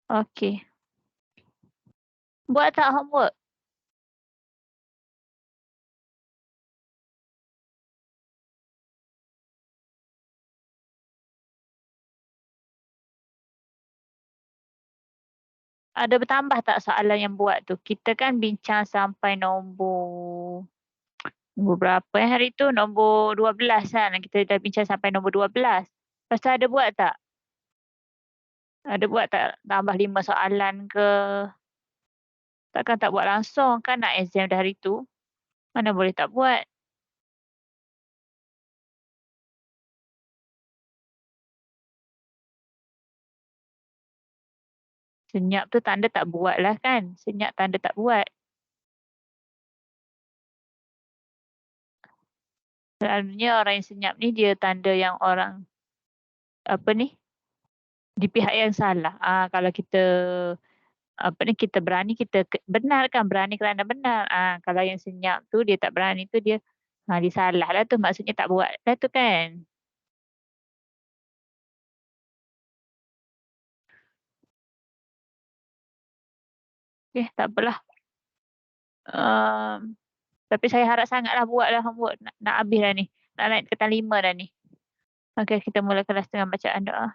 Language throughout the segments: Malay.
Okey. Buat tak homework? Ada bertambah tak soalan yang buat tu? Kita kan bincang sampai nombor berapa hari tu? Nombor 12 kan. Kita dah bincang sampai nombor 12. Lepas tu ada buat tak? Ada buat tak tambah 5 soalan ke? Takkan tak buat langsung kan nak exam dah hari tu. Mana boleh tak buat. Senyap tu tanda tak buat lah kan. Senyap tanda tak buat. Selalunya orang yang senyap ni dia tanda yang orang apa ni? Di pihak yang salah. Kalau kita apa ni kita berani kita benar kan, berani kerana benar. Kalau yang senyap tu dia tak berani tu dia salah lah tu, maksudnya tak buat lah tu kan. Tak apalah. Tapi saya harap sangatlah buatlah homework. Nak habis dah ni. Nak naik tingkatan 5 dah ni. Okey, kita mula kelas dengan bacaan doa.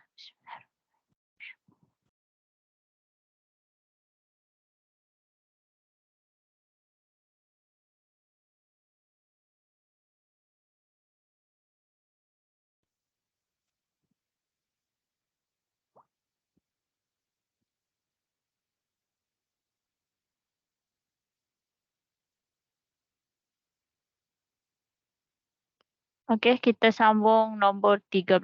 Okey, kita sambung nombor 13.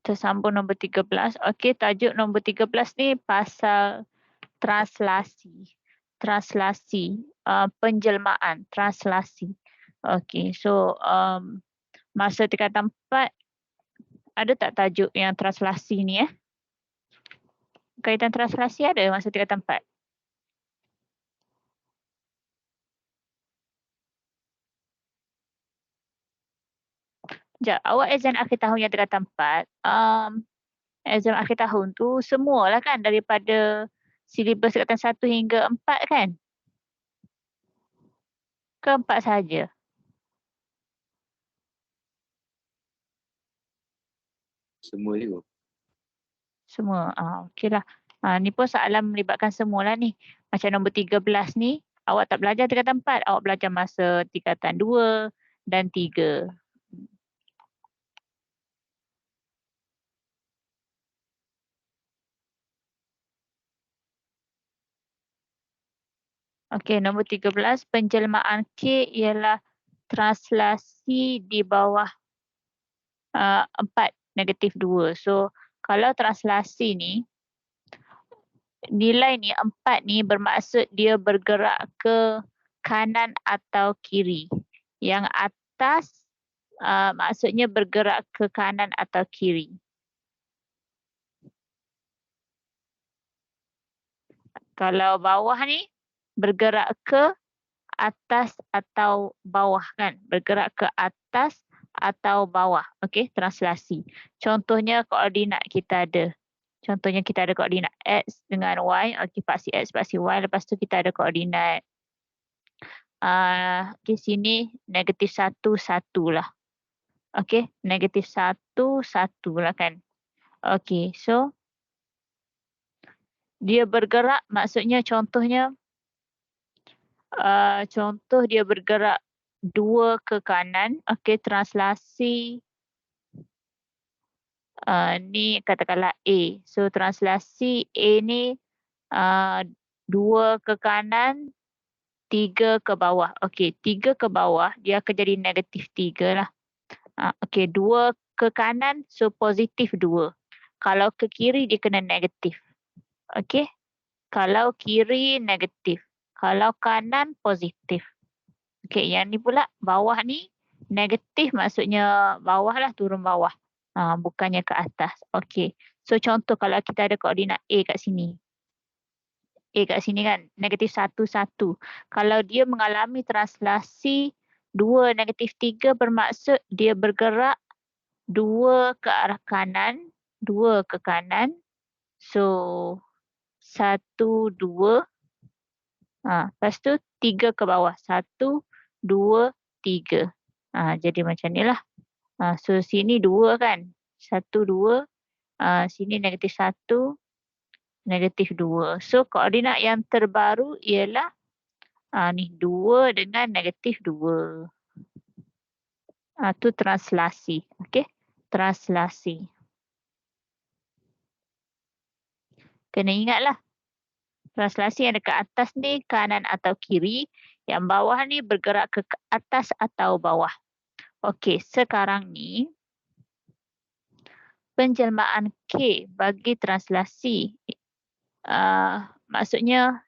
Kita sambung nombor 13. Okey, tajuk nombor 13 ni pasal translasi. Translasi. Penjelmaan. Translasi. Okey, so masa tingkatan 4 ada tak tajuk yang translasi ni Kaitan translasi ada masa tingkatan 4? Sekejap, awak exam akhir tahun yang tingkatan 4, exam akhir tahun tu semualah kan daripada silibus tingkatan 1 hingga 4 kan? Ke 4 saja? Semua juga. Semua. Okeylah. Ni pun soalan melibatkan semualah ni. Macam nombor 13 ni, awak tak belajar tingkatan 4, awak belajar masa tingkatan 2 dan 3. Okey, nombor 13, penjelmaan K ialah translasi di bawah 4 negatif 2. So, kalau translasi ni, nilai ni 4 ni bermaksud dia bergerak ke kanan atau kiri. Yang atas maksudnya bergerak ke kanan atau kiri. Kalau bawah ni bergerak ke atas atau bawah kan? Bergerak ke atas atau bawah. Okey, translasi. Contohnya koordinat kita ada. Contohnya kita ada koordinat X dengan Y. Okey, paksi X, paksi Y. Lepas tu kita ada koordinat di sini negatif 1, 1 lah. Okey, negatif 1, 1 lah kan. Okey, so dia bergerak maksudnya contohnya contoh dia bergerak 2 ke kanan. Okey, translasi ni katakanlah A. So translasi A ni 2 ke kanan, 3 ke bawah. Okey, 3 ke bawah dia akan jadi negatif 3 lah. Okey, 2 ke kanan so positif 2. Kalau ke kiri dia kena negatif. Okey. Kalau kiri negatif. Kalau kanan positif. Okey, yang ni pula bawah ni negatif maksudnya bawah lah, turun bawah. Bukannya ke atas. Okey. So contoh kalau kita ada koordinat A kat sini. A kat sini kan negatif 1, 1. Kalau dia mengalami translasi 2 negatif 3 bermaksud dia bergerak 2 ke arah kanan, 2 ke kanan. So, 1, 2. Lepas tu 3 ke bawah. 1, 2, 3. Jadi macam ni lah. So, sini 2 kan. 1, 2. Sini -1, -2. So, koordinat yang terbaru ialah ni 2 dengan -2. Tu translasi. Okey. Translasi. Kena ingatlah. Translasi yang dekat atas ni kanan atau kiri. Yang bawah ni bergerak ke atas atau bawah. Okey, sekarang ni penjelmaan K bagi translasi. Maksudnya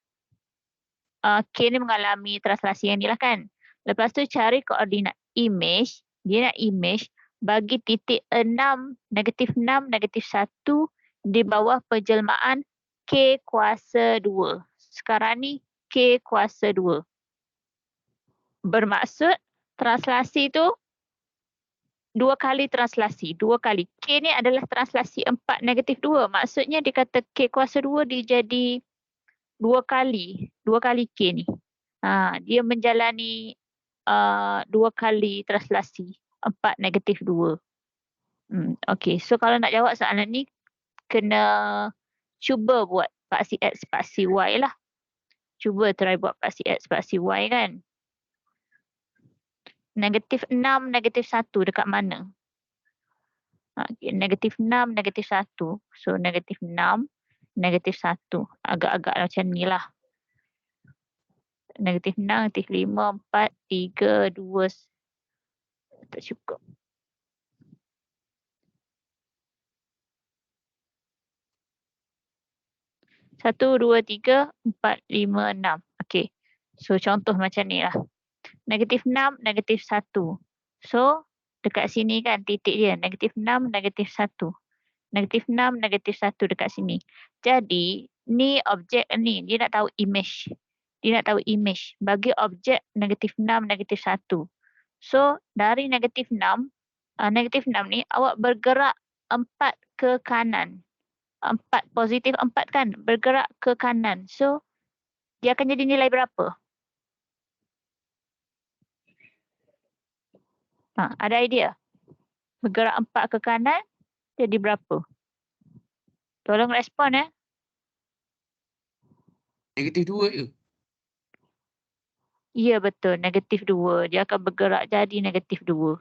K ni mengalami translasi yang ni lah kan. Lepas tu cari koordinat image. Dia nak image bagi titik 6, -6, -1 di bawah penjelmaan K kuasa 2. Sekarang ni K kuasa 2. Bermaksud translasi tu 2 kali translasi. 2 kali. K ni adalah translasi 4 -2. Maksudnya dia kata K kuasa 2 dia jadi 2 kali. 2 kali K ni. Dia menjalani 2 kali translasi. 4 -2. Okey. So kalau nak jawab soalan ni, kena cuba buat paksi X, paksi Y lah. Cuba try buat paksi X, paksi Y kan. -6, -1 dekat mana? Okay, -6, -1. So, -6, -1. Agak-agak macam ni lah. -6, -5, 4, 3, 2. Tak cukup. 1, 2, 3, 4, 5, 6. Okey. So, contoh macam ni lah. -6, -1. So, dekat sini kan titik dia. -6, -1. -6, -1 dekat sini. Jadi, ni objek ni. Dia nak tahu image. Dia nak tahu image bagi objek -6, -1. So, dari -6, -6 ni awak bergerak 4 ke kanan. 4, positif 4 kan? Bergerak ke kanan. So, dia akan jadi nilai berapa? Ada idea? Bergerak 4 ke kanan, jadi berapa? Tolong respon ya. -2 je. Ya betul, -2. Dia akan bergerak jadi -2.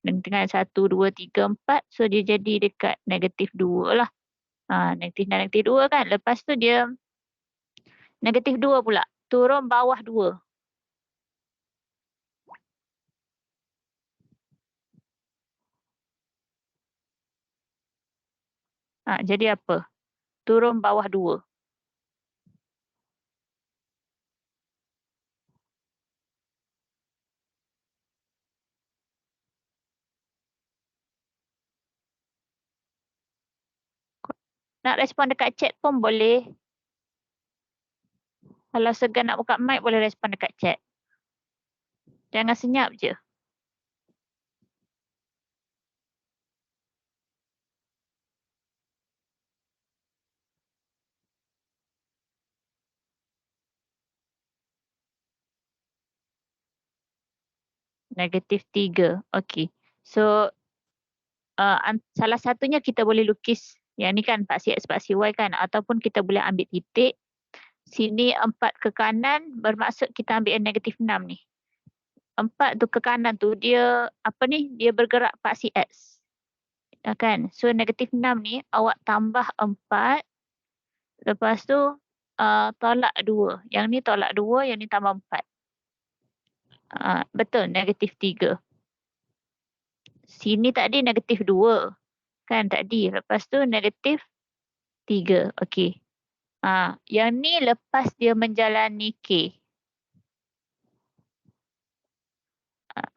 Dengan 1, 2, 3, 4. So dia jadi dekat -2 lah. -2 kan. Lepas tu dia -2 pula. Turun bawah 2. Jadi apa? Turun bawah 2. Nak respon dekat chat pun boleh. Kalau segan nak buka mic, boleh respon dekat chat. Jangan senyap je. -3. Okey. So, salah satunya kita boleh lukis. Yang ni kan paksi X, paksi Y kan. Ataupun kita boleh ambil titik. Sini 4 ke kanan, bermaksud kita ambil yang -6 ni. 4 tu ke kanan tu, dia dia bergerak paksi X. Kan? So, -6 ni awak tambah 4. Lepas tu, tolak 2. Yang ni tolak 2, yang ni tambah 4. Betul, -3. Sini tadi -2. Kan tadi. Lepas tu -3. Okey. Yang ni lepas dia menjalani K.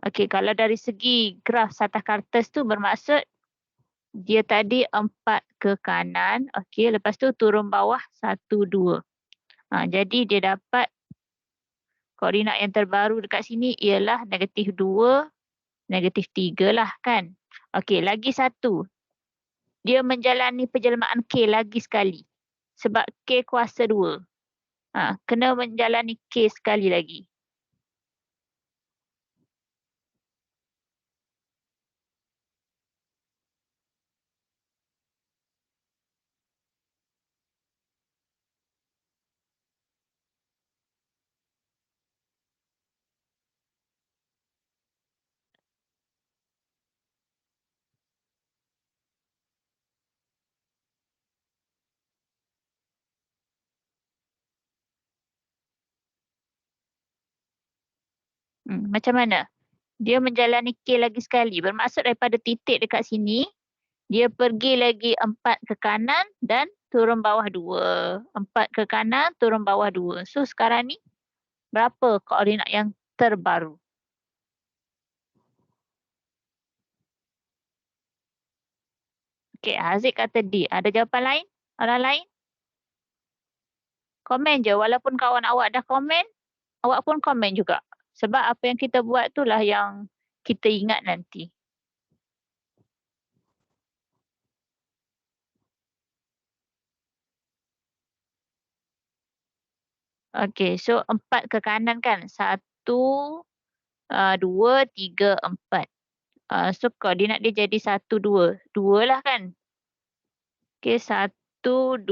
Okey, kalau dari segi graf satah kartes tu bermaksud dia tadi 4 ke kanan. Okey, lepas tu turun bawah 1, 2. Jadi dia dapat koordinat yang terbaru dekat sini ialah -2, -3 lah kan. Okey, lagi satu. Dia menjalani penjelmaan K lagi sekali. Sebab K kuasa 2. Kena menjalani K sekali lagi. Macam mana? Dia menjalani K lagi sekali. Bermaksud daripada titik dekat sini, dia pergi lagi 4 ke kanan dan turun bawah 2. 4 ke kanan, turun bawah 2. So sekarang ni berapa koordinat yang terbaru? Okey, Haziq kata D. Ada jawapan lain? Orang lain? Komen je. Walaupun kawan awak dah komen, awak pun komen juga. Sebab apa yang kita buat itulah yang kita ingat nanti. Okey, so 4 ke kanan kan? 1, 2, 3, 4. So koordinat dia jadi 1, 2. 2 lah kan? Okey, 1, 2,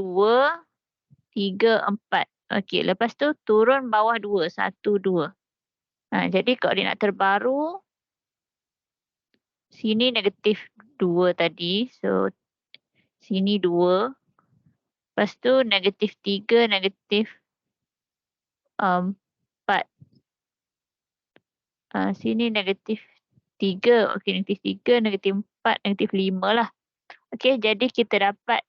3, 4. Okey, lepas tu turun bawah 2. 1, 2. Jadi koordinat terbaru, sini negatif 2 tadi. So sini 2. Lepas tu negatif 3, negatif 4. Sini negatif 3. Okey, negatif 3, negatif 4, negatif 5 lah. Okey, jadi kita dapat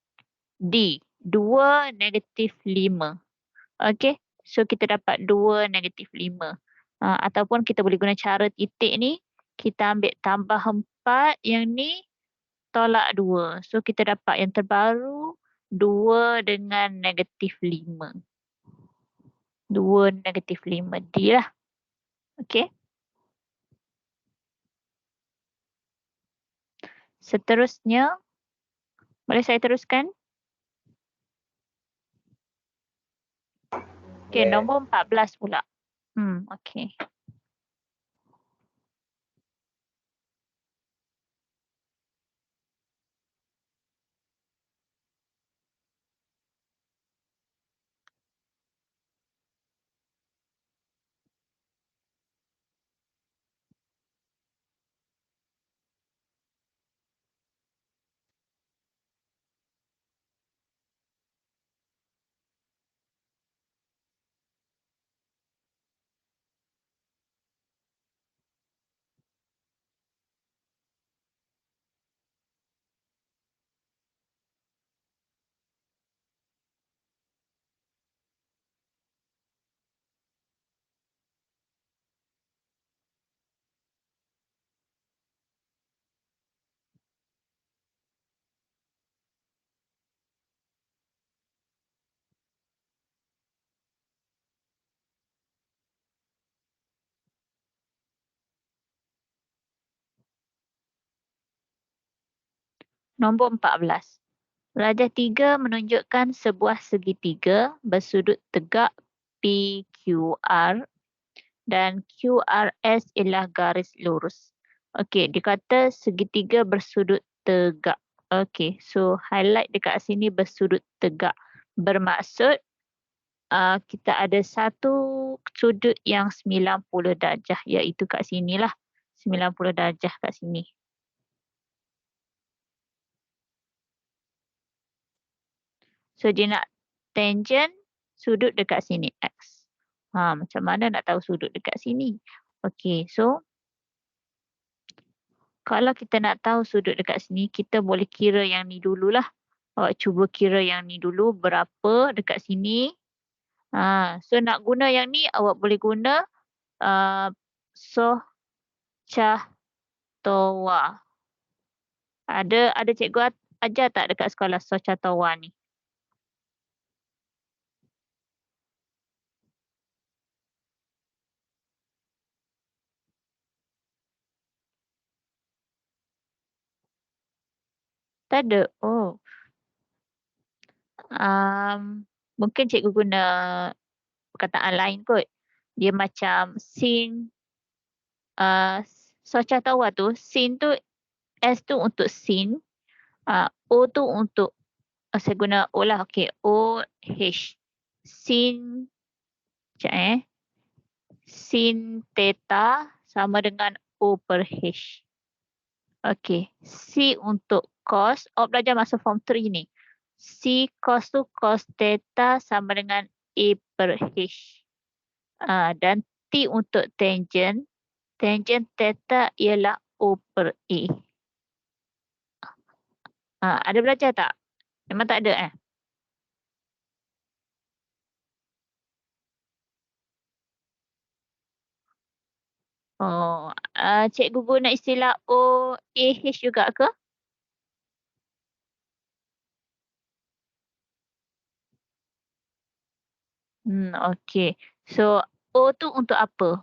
D. 2, negatif 5. Okey, so kita dapat 2, negatif 5. Ataupun kita boleh guna cara titik ni. Kita ambil tambah 4, yang ni tolak 2. So kita dapat yang terbaru 2 dengan negatif 5. 2, negatif 5. D lah. Okey. Seterusnya, boleh saya teruskan? Okey, nombor 14 pula. Okey. Nombor 14. Rajah 3 menunjukkan sebuah segitiga bersudut tegak PQR dan QRS ialah garis lurus. Okey, dia kata segitiga bersudut tegak. Okey, so highlight dekat sini bersudut tegak. Bermaksud kita ada satu sudut yang 90 darjah, iaitu kat sinilah. 90 darjah kat sini. So dia nak tangent sudut dekat sini, X. Macam mana nak tahu sudut dekat sini? Okey, so kalau kita nak tahu sudut dekat sini, kita boleh kira yang ni dululah. Awak cuba kira yang ni dulu, berapa dekat sini. So nak guna yang ni, awak boleh guna Soh Cah Towa. Ada cikgu ajar tak dekat sekolah Soh Cah Towa ni? Tak ada. Oh. Mungkin cikgu guna perkataan lain kot. Dia macam sin. Socha tahu lah tu. Sin tu, S tu untuk sin. O tu untuk, saya guna O lah. Okay. O, H. Sin, sekejap sin theta sama dengan O per H. Okay. C untuk cos. Awak belajar masa form 3 ni. C cos tu cos theta sama dengan A per H. Dan T untuk tangent. Tangent theta ialah O per A. Ada belajar tak? Memang tak ada Oh, cikgu guna istilah O, A, H juga ke? Okay. So, O tu untuk apa?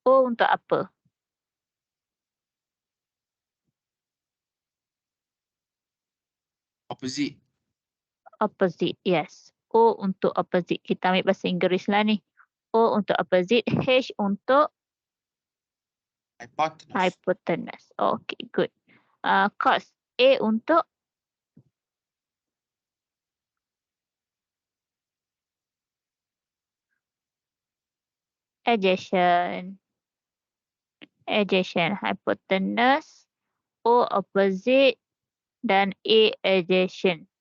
O untuk apa? Opposite. Opposite, yes. O untuk opposite. Kita ambil bahasa Inggeris lah ni. O untuk opposite, H untuk Hypotenuse. hypotenuse. Okay, good. Cos, A untuk adjacent. Adjacent, hypotenuse, O opposite dan A adjacent.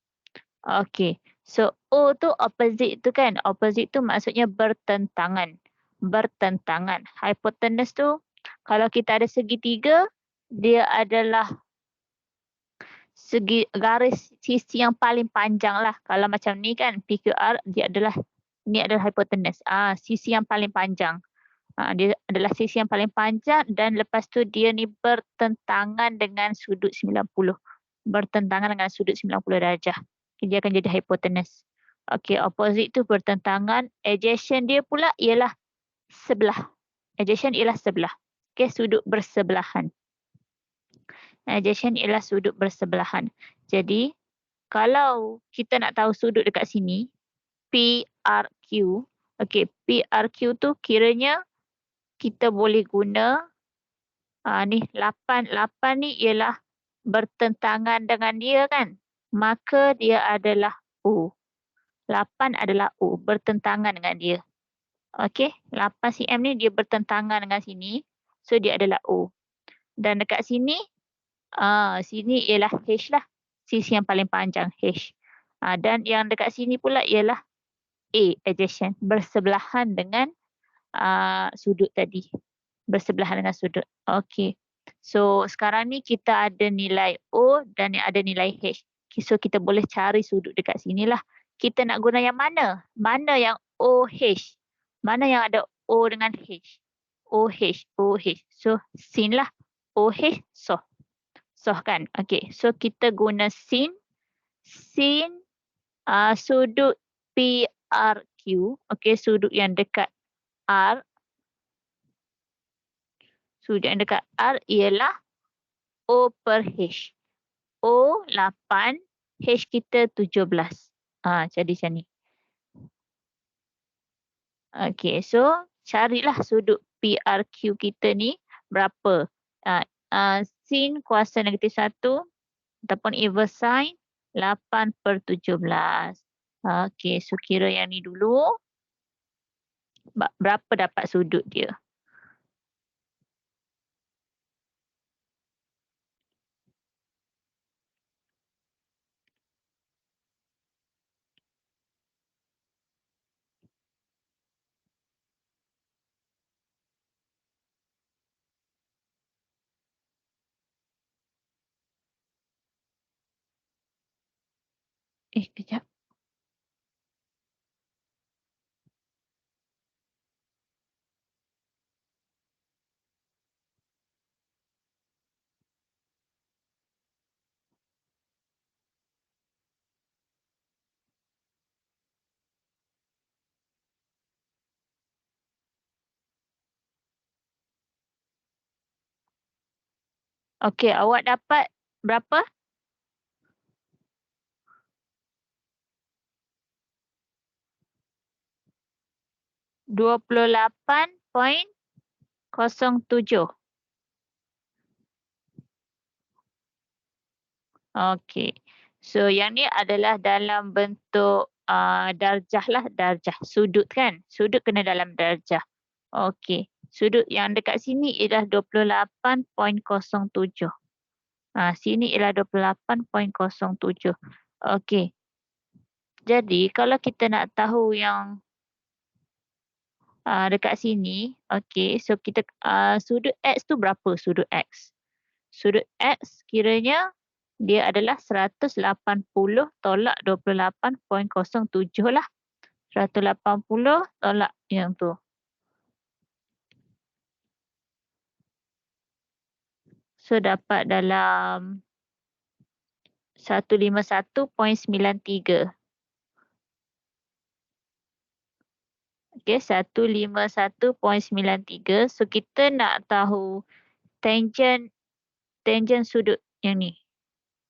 Okay. So, O tu opposite tu kan. Opposite tu maksudnya bertentangan. Bertentangan. Hypotenuse tu, kalau kita ada segitiga, dia adalah segi garis sisi yang paling panjang lah. Kalau macam ni kan, PQR, ni adalah hypotenuse. Sisi yang paling panjang. Dia adalah sisi yang paling panjang dan lepas tu dia ni bertentangan dengan sudut 90. Bertentangan dengan sudut 90 darjah. Dia akan jadi hypotenuse. Okey, opposite tu bertentangan. Adjacent dia pula ialah sebelah. Adjacent ialah sebelah. Okey, sudut bersebelahan. Adjacent ialah sudut bersebelahan. Jadi, kalau kita nak tahu sudut dekat sini, PRQ. Okey, PRQ tu kiranya kita boleh guna ni 8 ni ialah bertentangan dengan dia kan. Maka dia adalah O. 8 adalah O, bertentangan dengan dia. Okey, 8 cm ni dia bertentangan dengan sini. So dia adalah O. Dan dekat sini, sini ialah H lah. Sisi yang paling panjang H. Dan yang dekat sini pula ialah A, adjacent. Bersebelahan dengan sudut tadi. Bersebelahan dengan sudut. Okey. So sekarang ni kita ada nilai O dan ada nilai H. So kita boleh cari sudut dekat sini lah. Kita nak guna yang mana? Mana yang OH? Mana yang ada O dengan H? OH, OH. So sin lah. OH, soh. Soh kan? Okey. So kita guna sin. Sin sudut PRQ. Okey, sudut yang dekat R. Sudut yang dekat R ialah O per H. O 8, H kita 17. Jadi macam ni. Okey, so carilah sudut PRQ kita ni berapa. Sin kuasa negatif 1 ataupun inverse sin 8 per 17. Okey, so kira yang ni dulu. Berapa dapat sudut dia? Kejap. Okey, awak dapat berapa? 28.07. Okey. So yang ni adalah dalam bentuk darjah lah, darjah. Sudut kan? Sudut kena dalam darjah. Okey. Sudut yang dekat sini ialah 28.07. Sini ialah 28.07. Okey. Jadi kalau kita nak tahu yang dekat sini, okey, so kita sudut X tu berapa sudut X? Sudut X kiranya dia adalah 180 tolak 28.07 lah. 180 tolak yang tu. So dapat dalam 151.93. Okey, 151.93. So kita nak tahu tangent sudut yang ni.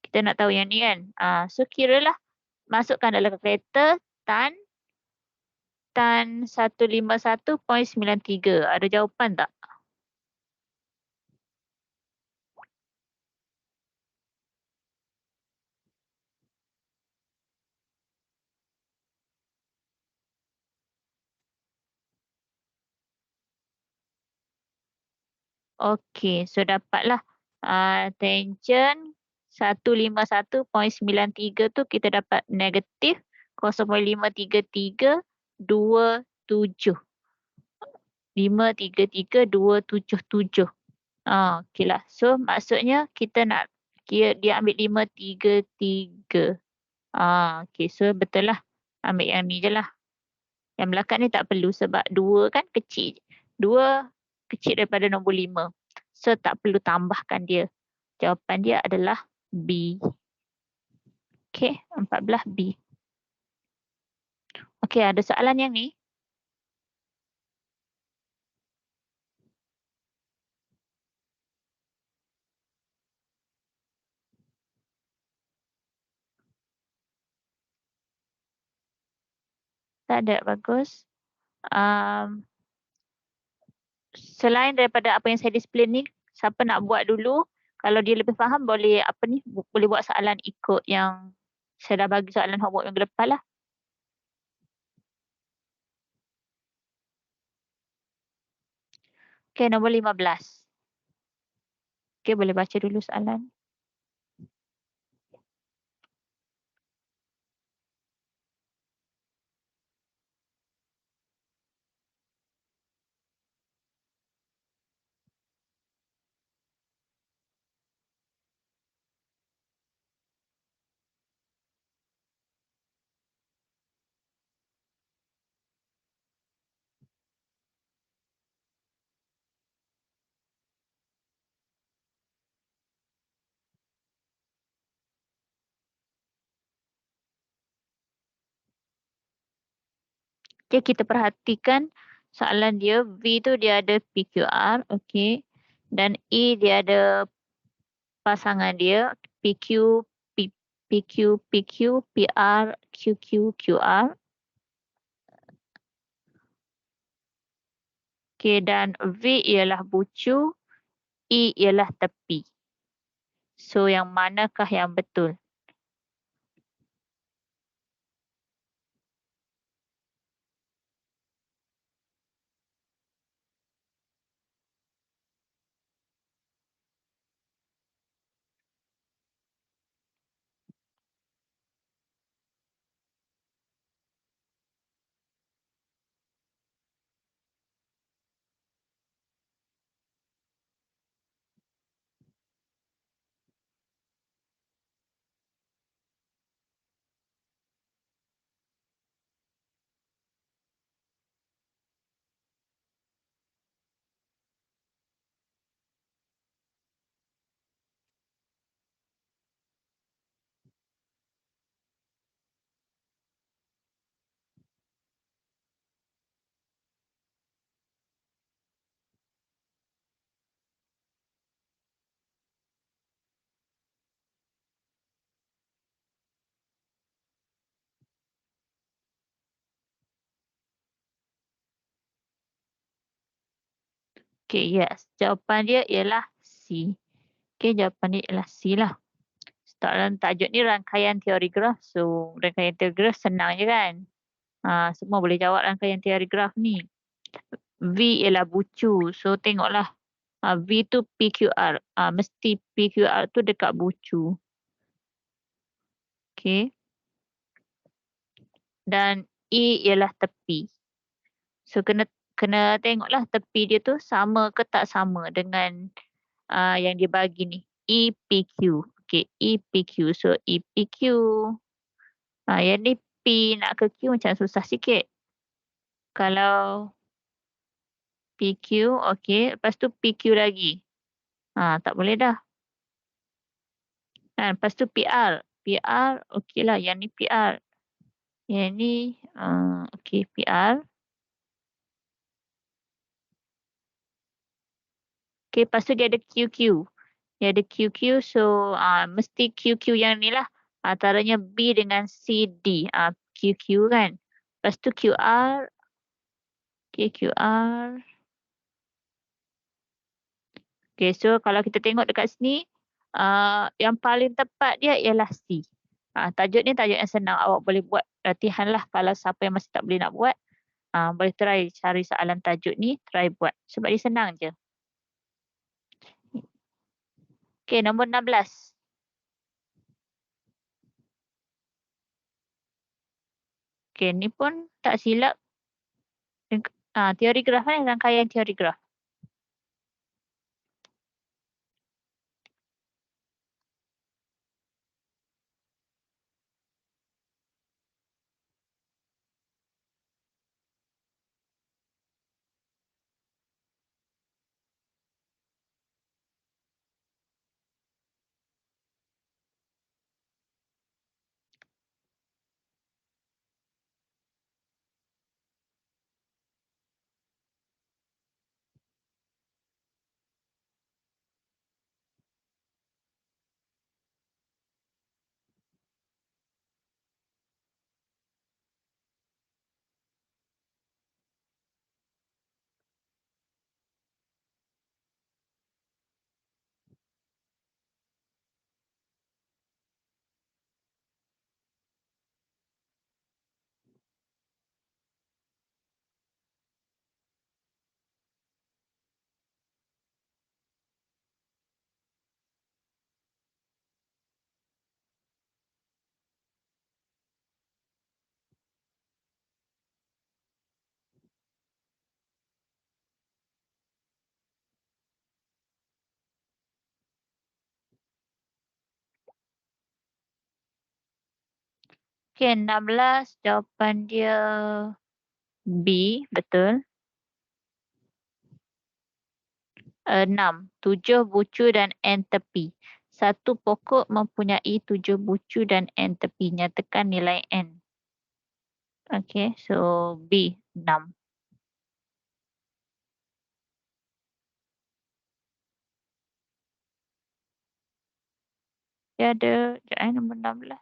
Kita nak tahu yang ni kan. So kiralah masukkan dalam kalkulator tan 151.93. Ada jawapan tak? Okey, so dapatlah tangent 151.93 tu kita dapat negatif 0.53327. 533,277. Okeylah. So maksudnya kita nak kira dia ambil 533. Okey, so betul lah. Ambil yang ni je lah. Yang belakang ni tak perlu sebab 2 kan kecil. 2 kecil daripada nombor 5. So tak perlu tambahkan dia. Jawapan dia adalah B. Okey, 14B. Okey, ada soalan yang ni? Tak ada, bagus. Selain daripada apa yang saya display ni, siapa nak buat dulu? Kalau dia lebih faham boleh boleh buat soalan ikut yang saya dah bagi soalan homework minggu lepas lah. Okey, nombor 15. Okey, boleh baca dulu soalan. Okey, kita perhatikan soalan dia. V tu dia ada PQR, okey. Dan E dia ada pasangan dia PQ, PQ, PQ, PR, QQ, QR. Okey, dan V ialah bucu, E ialah tepi. So yang manakah yang betul? Okay, yes. Jawapan dia ialah C. Okay, jawapan dia ialah C lah. Soalan tajuk ni rangkaian teori graf. So, rangkaian teori graf senang je kan? Semua boleh jawab rangkaian teori graf ni. V ialah bucu. So, tengoklah. V tu PQR. Mesti PQR tu dekat bucu. Okay. Dan E ialah tepi. So, kena tengoklah tepi dia tu sama ke tak sama dengan yang dia bagi ni. EPQ. Okay, EPQ. So, EPQ. Yang ni P nak ke Q macam susah sikit. Kalau PQ, okay. Lepas tu PQ lagi. Tak boleh dah. Lepas tu PR. PR, okay lah. Yang ni PR. Yang ni, okay, PR. Okay, lepas tu dia ada QQ. Dia ada QQ, so mesti QQ yang ni lah. Antaranya B dengan C, D. QQ kan. Lepas tu QR. Okay, QR. Okay, so kalau kita tengok dekat sini, yang paling tepat dia ialah C. Tajuk ni tajuk yang senang. Awak boleh buat latihan lah. Kalau siapa yang masih tak boleh nak buat, boleh try cari soalan tajuk ni, try buat. Sebab dia senang je. Okay, nombor 16. Okay, ni pun tak silap. Teori graf ni, rangkaian teori graf. Okay, 16. Jawapan dia B, betul. 6. 7 bucu dan N tepi. Satu pokok mempunyai 7 bucu dan N tepi. Nyatakan nilai N. Okay, so B, 6. Dia ada, nombor 16.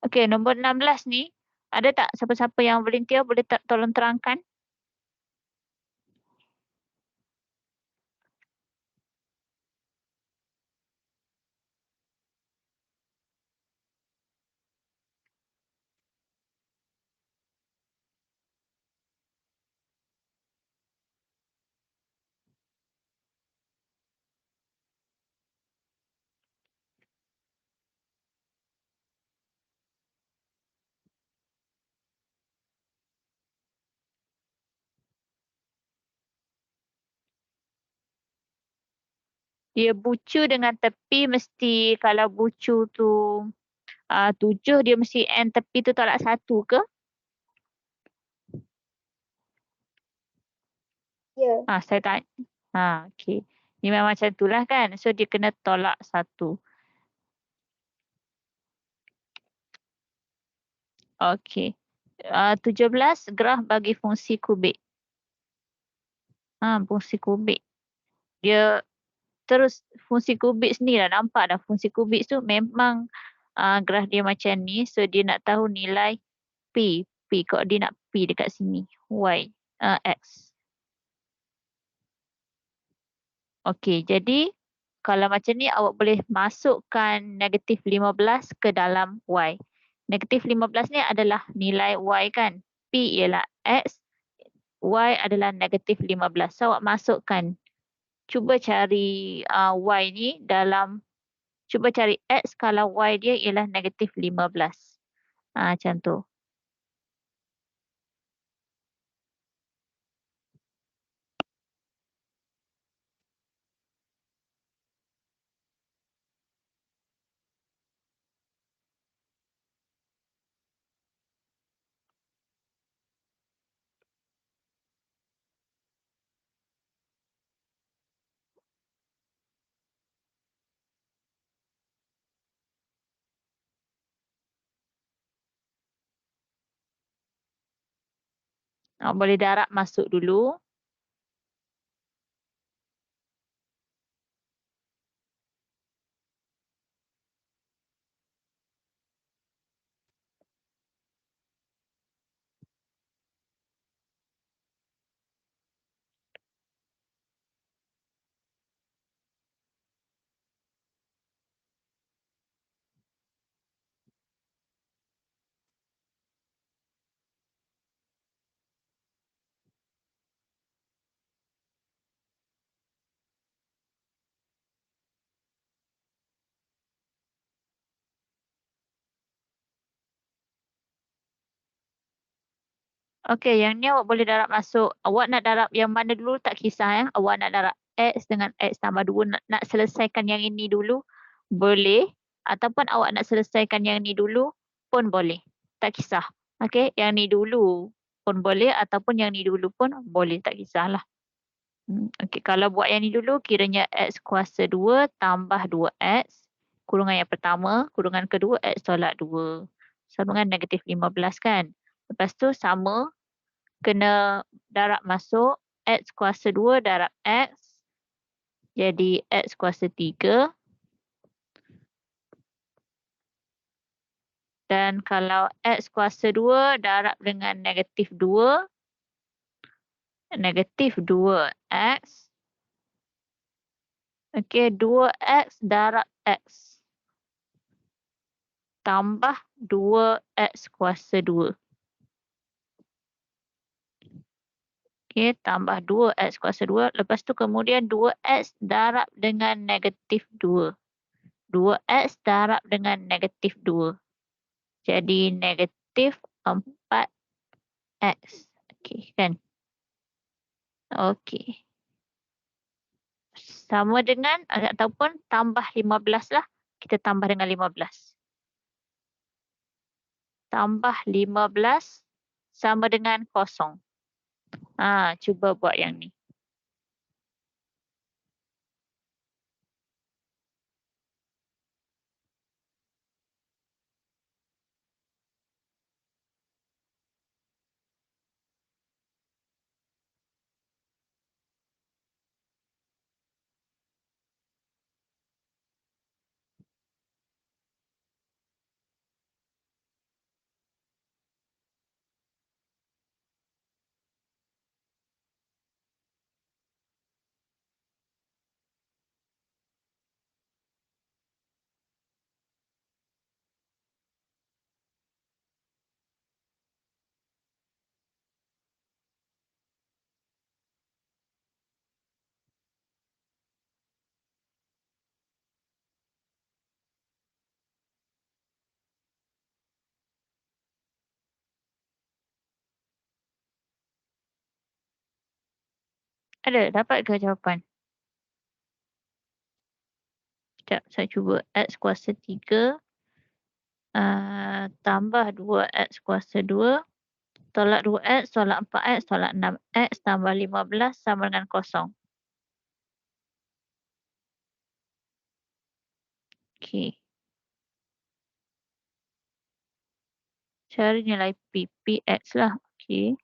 Okay, nombor 16 ni, ada tak siapa-siapa yang volunteer boleh tolong terangkan? Dia bucu dengan tepi mesti kalau bucu tu 7 dia mesti N tepi tu tolak 1 ke? Ya. Saya tanya. Okay. Ni memang macam itulah kan. So dia kena tolak 1. Okay. 17 graf bagi fungsi kubik. Fungsi kubik. Dia terus fungsi kubik sini dah nampak dah. Fungsi kubik tu memang graf dia macam ni. So dia nak tahu nilai P. Koordinat P dekat sini. Y. X. Okey, jadi kalau macam ni awak boleh masukkan negatif 15 ke dalam Y. Negatif 15 ni adalah nilai Y kan. P ialah X, Y adalah negatif 15. So awak masukkan. Cuba cari Y ni dalam, cuba cari X kalau Y dia ialah negatif 15. Macam tu. Awak boleh darab masuk dulu. Okey, yang ni awak boleh darab masuk. Awak nak darab yang mana dulu tak kisah ya. Awak nak darab X dengan X tambah 2. Nak selesaikan yang ini dulu, boleh. Ataupun awak nak selesaikan yang ni dulu pun boleh. Tak kisah. Okey, yang ni dulu pun boleh ataupun yang ni dulu pun boleh. Tak kisahlah. Okey, kalau buat yang ni dulu, kiranya X kuasa 2 tambah 2X. Kurungan yang pertama, kurungan kedua X tolak 2. Sama dengan negatif 15 kan. Lepas tu sama, kena darab masuk X kuasa 2 darab X. Jadi X kuasa 3. Dan kalau X kuasa 2 darab dengan negatif 2. Negatif 2X. Okey, 2X darab X. Tambah 2X kuasa 2. Okey, tambah 2X kuasa 2. Lepas tu kemudian 2X darab dengan negatif 2. 2X darab dengan negatif 2. Jadi negatif 4X. Okey kan? Okey. Sama dengan ataupun tambah 15 lah. Kita tambah dengan 15. Tambah 15 sama dengan kosong. Cuba buat yang ni. Ada, dapat ke jawapan? Sekejap, saya cuba. X kuasa 3 tambah 2X kuasa 2. Tolak 2X, tolak 4X, tolak 6X tambah 15 sama dengan kosong. Okey. Cari nilai P. Px lah. Okey.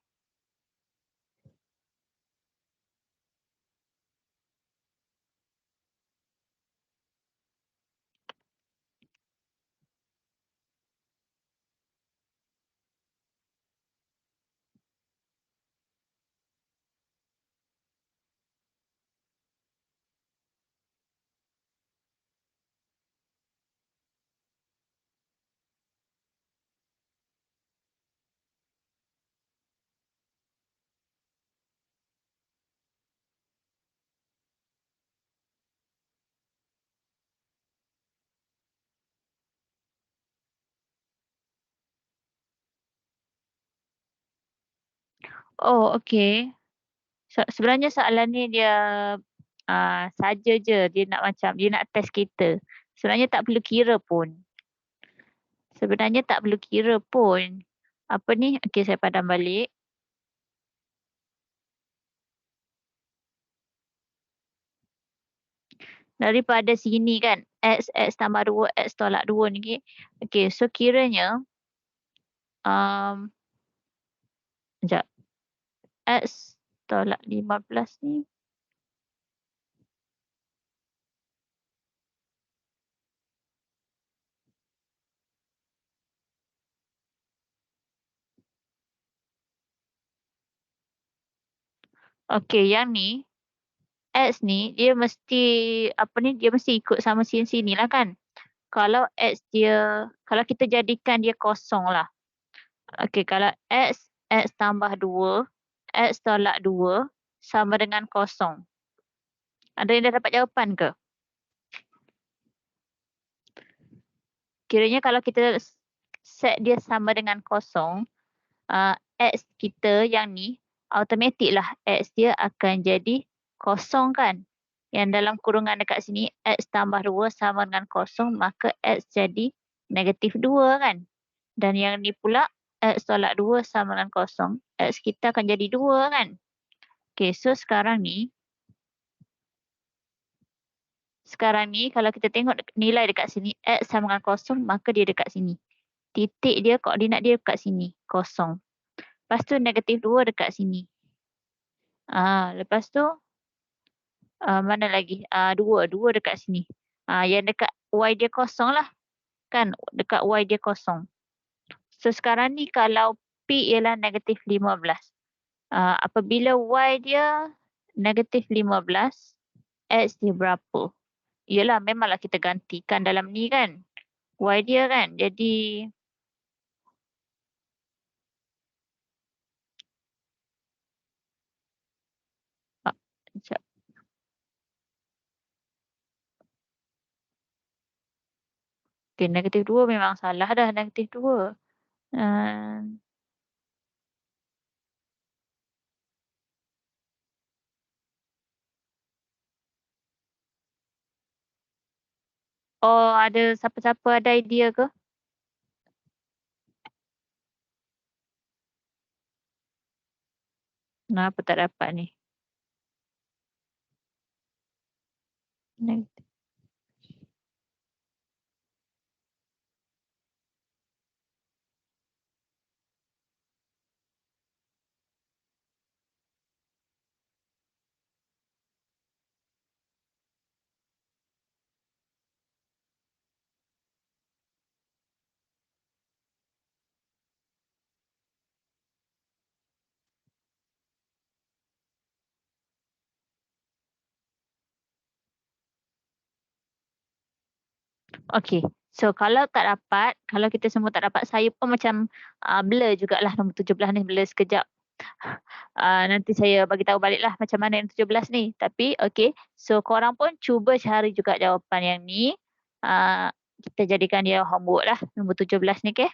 Oh, okey. Sebenarnya soalan ni dia, saja je dia nak macam dia nak test kita. Sebenarnya tak perlu kira pun. Sebenarnya tak perlu kira pun. Apa ni, okey saya padam balik. Daripada sini kan, X tambah 2 X tolak 2 ni, okey so kiranya, um, sekejap, X tolak 15 ni, okey yang ni, X ni dia mesti, apa ni, dia mesti ikut sama sini lah kan. Kalau X dia, kalau kita jadikan dia kosong lah. Okey kalau X tambah 2 X tolak 2 sama dengan kosong. Ada yang dah dapat jawapan ke? Kiranya kalau kita set dia sama dengan kosong, X kita yang ni, automatic lah X dia akan jadi kosong kan. Yang dalam kurungan dekat sini, X tambah 2 sama dengan kosong, maka X jadi negatif 2 kan. Dan yang ni pula, X tolak 2 sama dengan kosong, X kita akan jadi 2 kan. Okay, so sekarang ni kalau kita tengok nilai dekat sini, X sama dengan kosong, maka dia dekat sini. Titik dia, koordinat dia dekat sini, kosong. Lepas tu negatif 2 dekat sini. Lepas tu, mana lagi? 2 dekat sini. Yang dekat Y dia kosong lah. Kan, dekat Y dia kosong. So sekarang ni kalau P ialah negatif 15. Apabila Y dia negatif 15, X dia berapa? Yelah memanglah kita gantikan dalam ni kan. Y dia kan. Jadi, sekejap. Okay, negatif 2 memang salah dah negatif 2. Oh, ada siapa-siapa ada idea ke? Kenapa tak dapat ni? Neg- Okay. So kalau tak dapat, kalau kita semua tak dapat, saya pun macam blur jugalah nombor 17 ni, blur sekejap. Nanti saya bagi tahu baliklah macam mana yang 17 ni. Tapi okay, so korang pun cuba cari juga jawapan yang ni. Kita jadikan dia homework lah, nombor 17 ni, okay?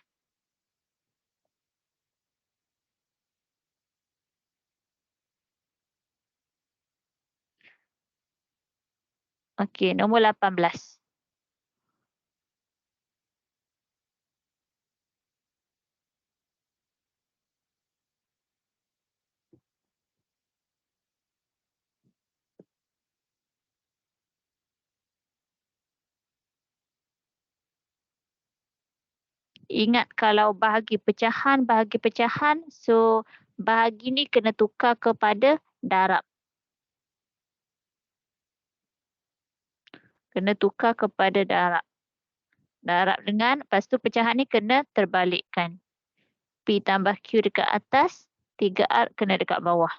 Okay, nombor 18. Ingat kalau bahagi pecahan, so bahagi ni kena tukar kepada darab. Kena tukar kepada darab. Darab dengan, lepas tu pecahan ni kena terbalikkan. P tambah Q dekat atas, 3R kena dekat bawah.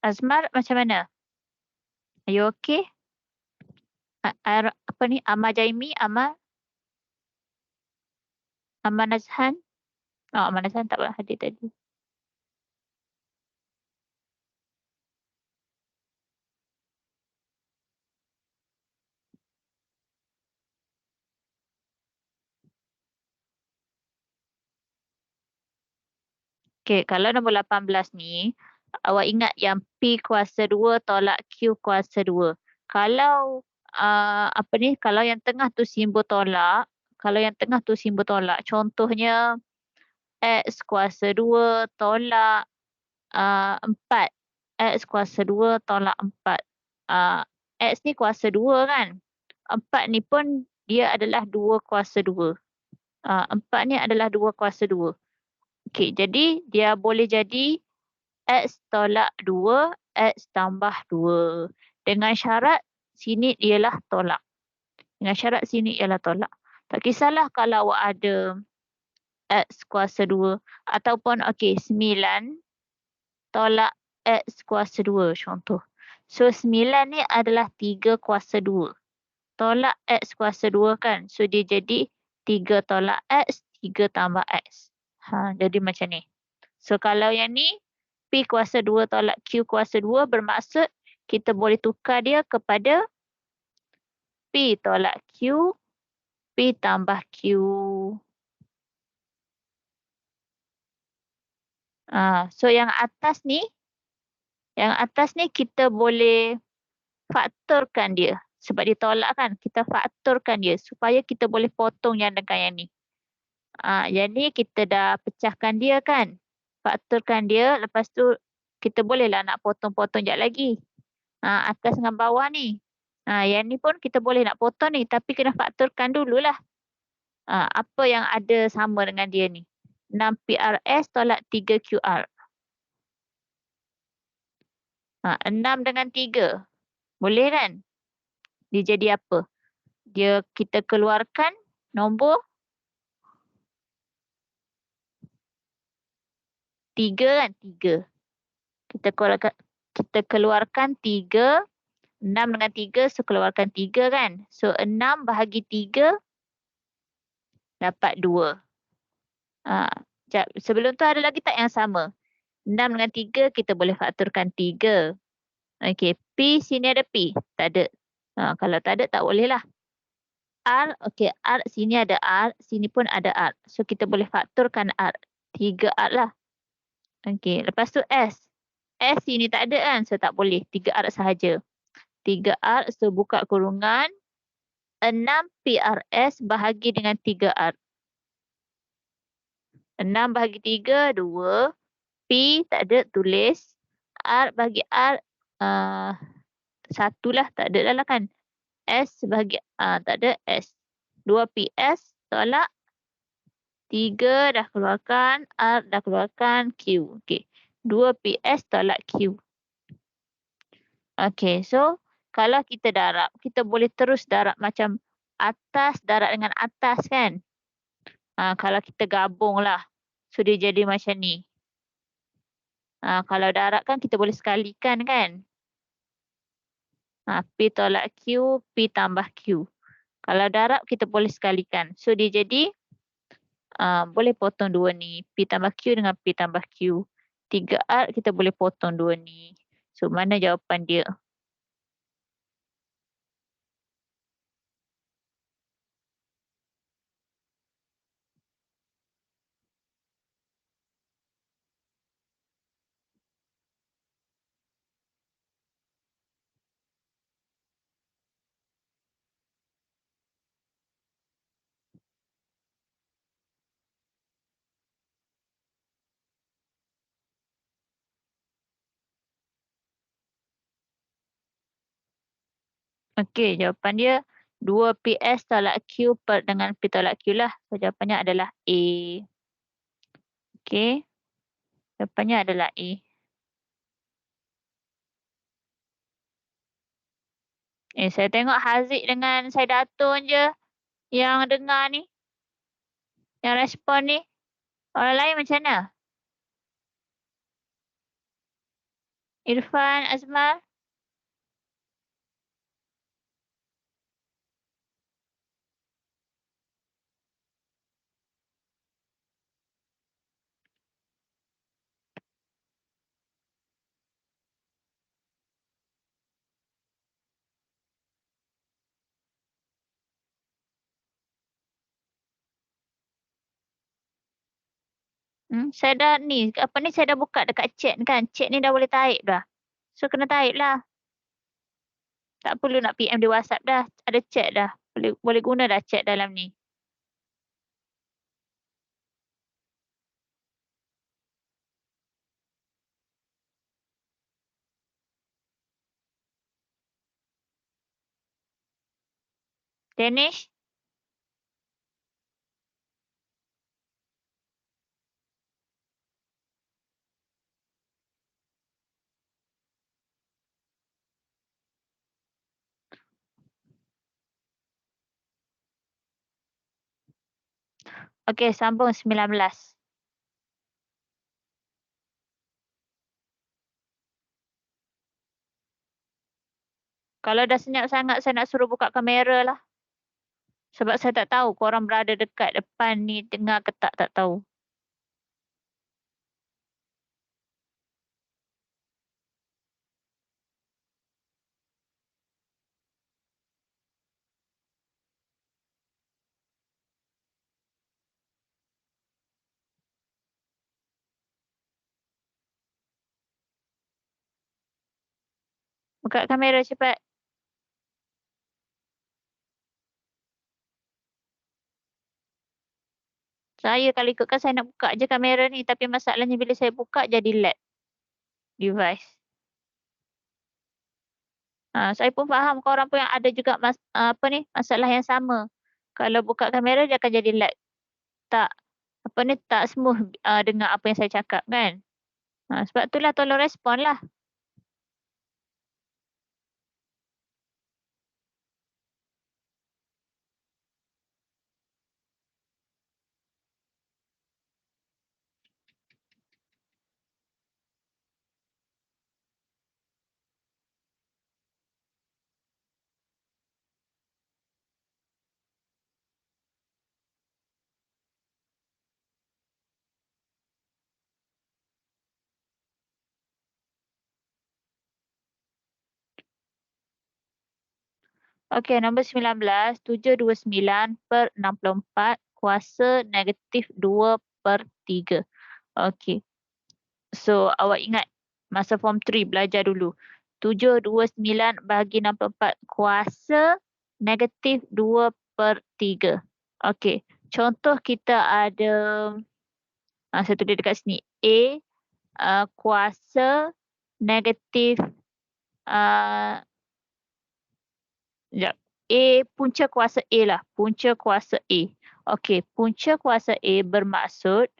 Azmar macam mana? Are you okay? Apa ni? Amar Jaimi? Amar Nazhan? Oh, Amar Nazhan tak pernah hadir tadi. Okay, kalau nombor 18 ni, awak ingat yang P kuasa 2 tolak Q kuasa 2. Kalau apa ni, kalau yang tengah tu simbol tolak, contohnya X kuasa 2 tolak 4. X kuasa 2 tolak 4. X ni kuasa 2 kan? 4 ni pun dia adalah 2 kuasa 2. 4 ni adalah 2 kuasa 2. Okey, jadi dia boleh jadi X tolak 2, X tambah 2. Dengan syarat sini ialah tolak. Tak kisahlah kalau awak ada X kuasa 2 ataupun 9 tolak X kuasa 2 contoh. So 9 ni adalah 3 kuasa 2. Tolak X kuasa 2 kan. So dia jadi 3 tolak X, 3 tambah X. Jadi macam ni. So kalau yang ni P kuasa 2 tolak Q kuasa 2 bermaksud kita boleh tukar dia kepada P tolak Q, P tambah Q. So yang atas ni kita boleh faktorkan dia. Sebab dia tolak kan, kita faktorkan dia supaya kita boleh potong yang dengan yang ni. Yang ni kita dah pecahkan dia kan. Faktorkan dia, lepas tu kita bolehlah nak potong-potong sekejap lagi. Atas dengan bawah ni. Yang ni pun kita boleh nak potong ni, tapi kena faktorkan dululah. Apa yang ada sama dengan dia ni. 6PRS tolak 3QR. 6 dengan 3. Boleh kan? Dia jadi apa? Kita keluarkan nombor 3 kan? 3. Kita keluarkan 3. 6 dengan 3, so keluarkan 3 kan? So 6 bahagi 3 dapat 2. Sekejap. Sebelum tu ada lagi tak yang sama? 6 dengan 3 kita boleh faktorkan 3. Okey, P sini ada P. Tak ada. Kalau tak ada tak boleh lah. R, okey, R sini ada R, sini pun ada R. So kita boleh faktorkan R. 3 R lah. Okey, lepas tu S. S sini tak ada kan? So tak boleh. 3 R sahaja. 3 R, so buka kurungan. 6 PRS bahagi dengan 3 R. 6 bahagi 3, 2. P tak ada, tulis. R bahagi R, 1 lah. Tak ada lah kan. S bahagi, tak ada, S. 2 PS tolak 3 dah keluarkan, R dah keluarkan, Q. Okey. 2 PS tolak Q. Okey, so kalau kita darab, kita boleh terus darab macam atas darab dengan atas kan? Kalau kita gabung lah. So dia jadi macam ni. Kalau darab kan kita boleh sekalikan kan? P tolak Q, P tambah Q. Kalau darab kita boleh sekalikan. So dia jadi boleh potong 2 ni. P tambah Q dengan P tambah Q. 3R kita boleh potong 2 ni. So mana jawapan dia? Okey, jawapan dia 2 PS tolak Q per dengan P tolak Q lah. So jawapannya adalah A. Okey. Jawapannya adalah A. Saya tengok Haziq dengan Saidatun je yang dengar ni. Yang respon ni. Orang lain macam mana? Irfan, Azmal. Saya dah ni, apa ni saya dah buka dekat chat kan. Chat ni dah boleh type dah. So kena type lah. Tak perlu nak PM di WhatsApp dah. Ada chat dah. Boleh guna dah chat dalam ni. Danish? Okey, sambung 19. Kalau dah senyap sangat, saya nak suruh buka kamera lah. Sebab saya tak tahu korang berada dekat depan ni, dengar ke tak tahu. Buka kamera cepat. Saya kalau ikutkan saya nak buka je kamera ni. Tapi masalahnya bila saya buka jadi lag device. Saya pun faham korang pun yang ada juga masalah yang sama. Kalau buka kamera dia akan jadi lag. Tak tak smooth dengar apa yang saya cakap kan. Sebab itulah tolong respon lah. Okey, nombor 19, 729/64 kuasa negatif 2/3. Okey. So, awak ingat masa form 3 belajar dulu. 729 bahagi 64 kuasa negatif 2/3. Okey. Contoh kita ada, saya tulis dekat sini. Kuasa negatif, sekejap. Punca kuasa A lah. Punca kuasa A. Okey, punca kuasa A bermaksud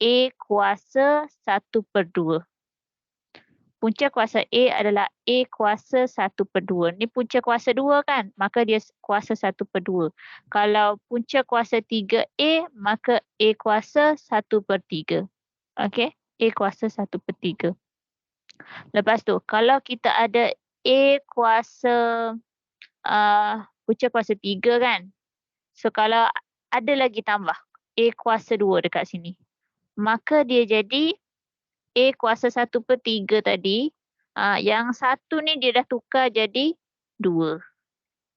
A kuasa 1/2. Punca kuasa A adalah A kuasa 1/2. Ni punca kuasa 2 kan? Maka dia kuasa 1/2. Kalau punca kuasa 3A, maka A kuasa 1/3. Okey? A kuasa 1/3. Lepas tu, kalau kita ada A kuasa punca kuasa 3 kan. So kalau ada lagi tambah A kuasa 2 dekat sini. Maka dia jadi A kuasa 1/3 tadi. Yang satu ni dia dah tukar jadi 2.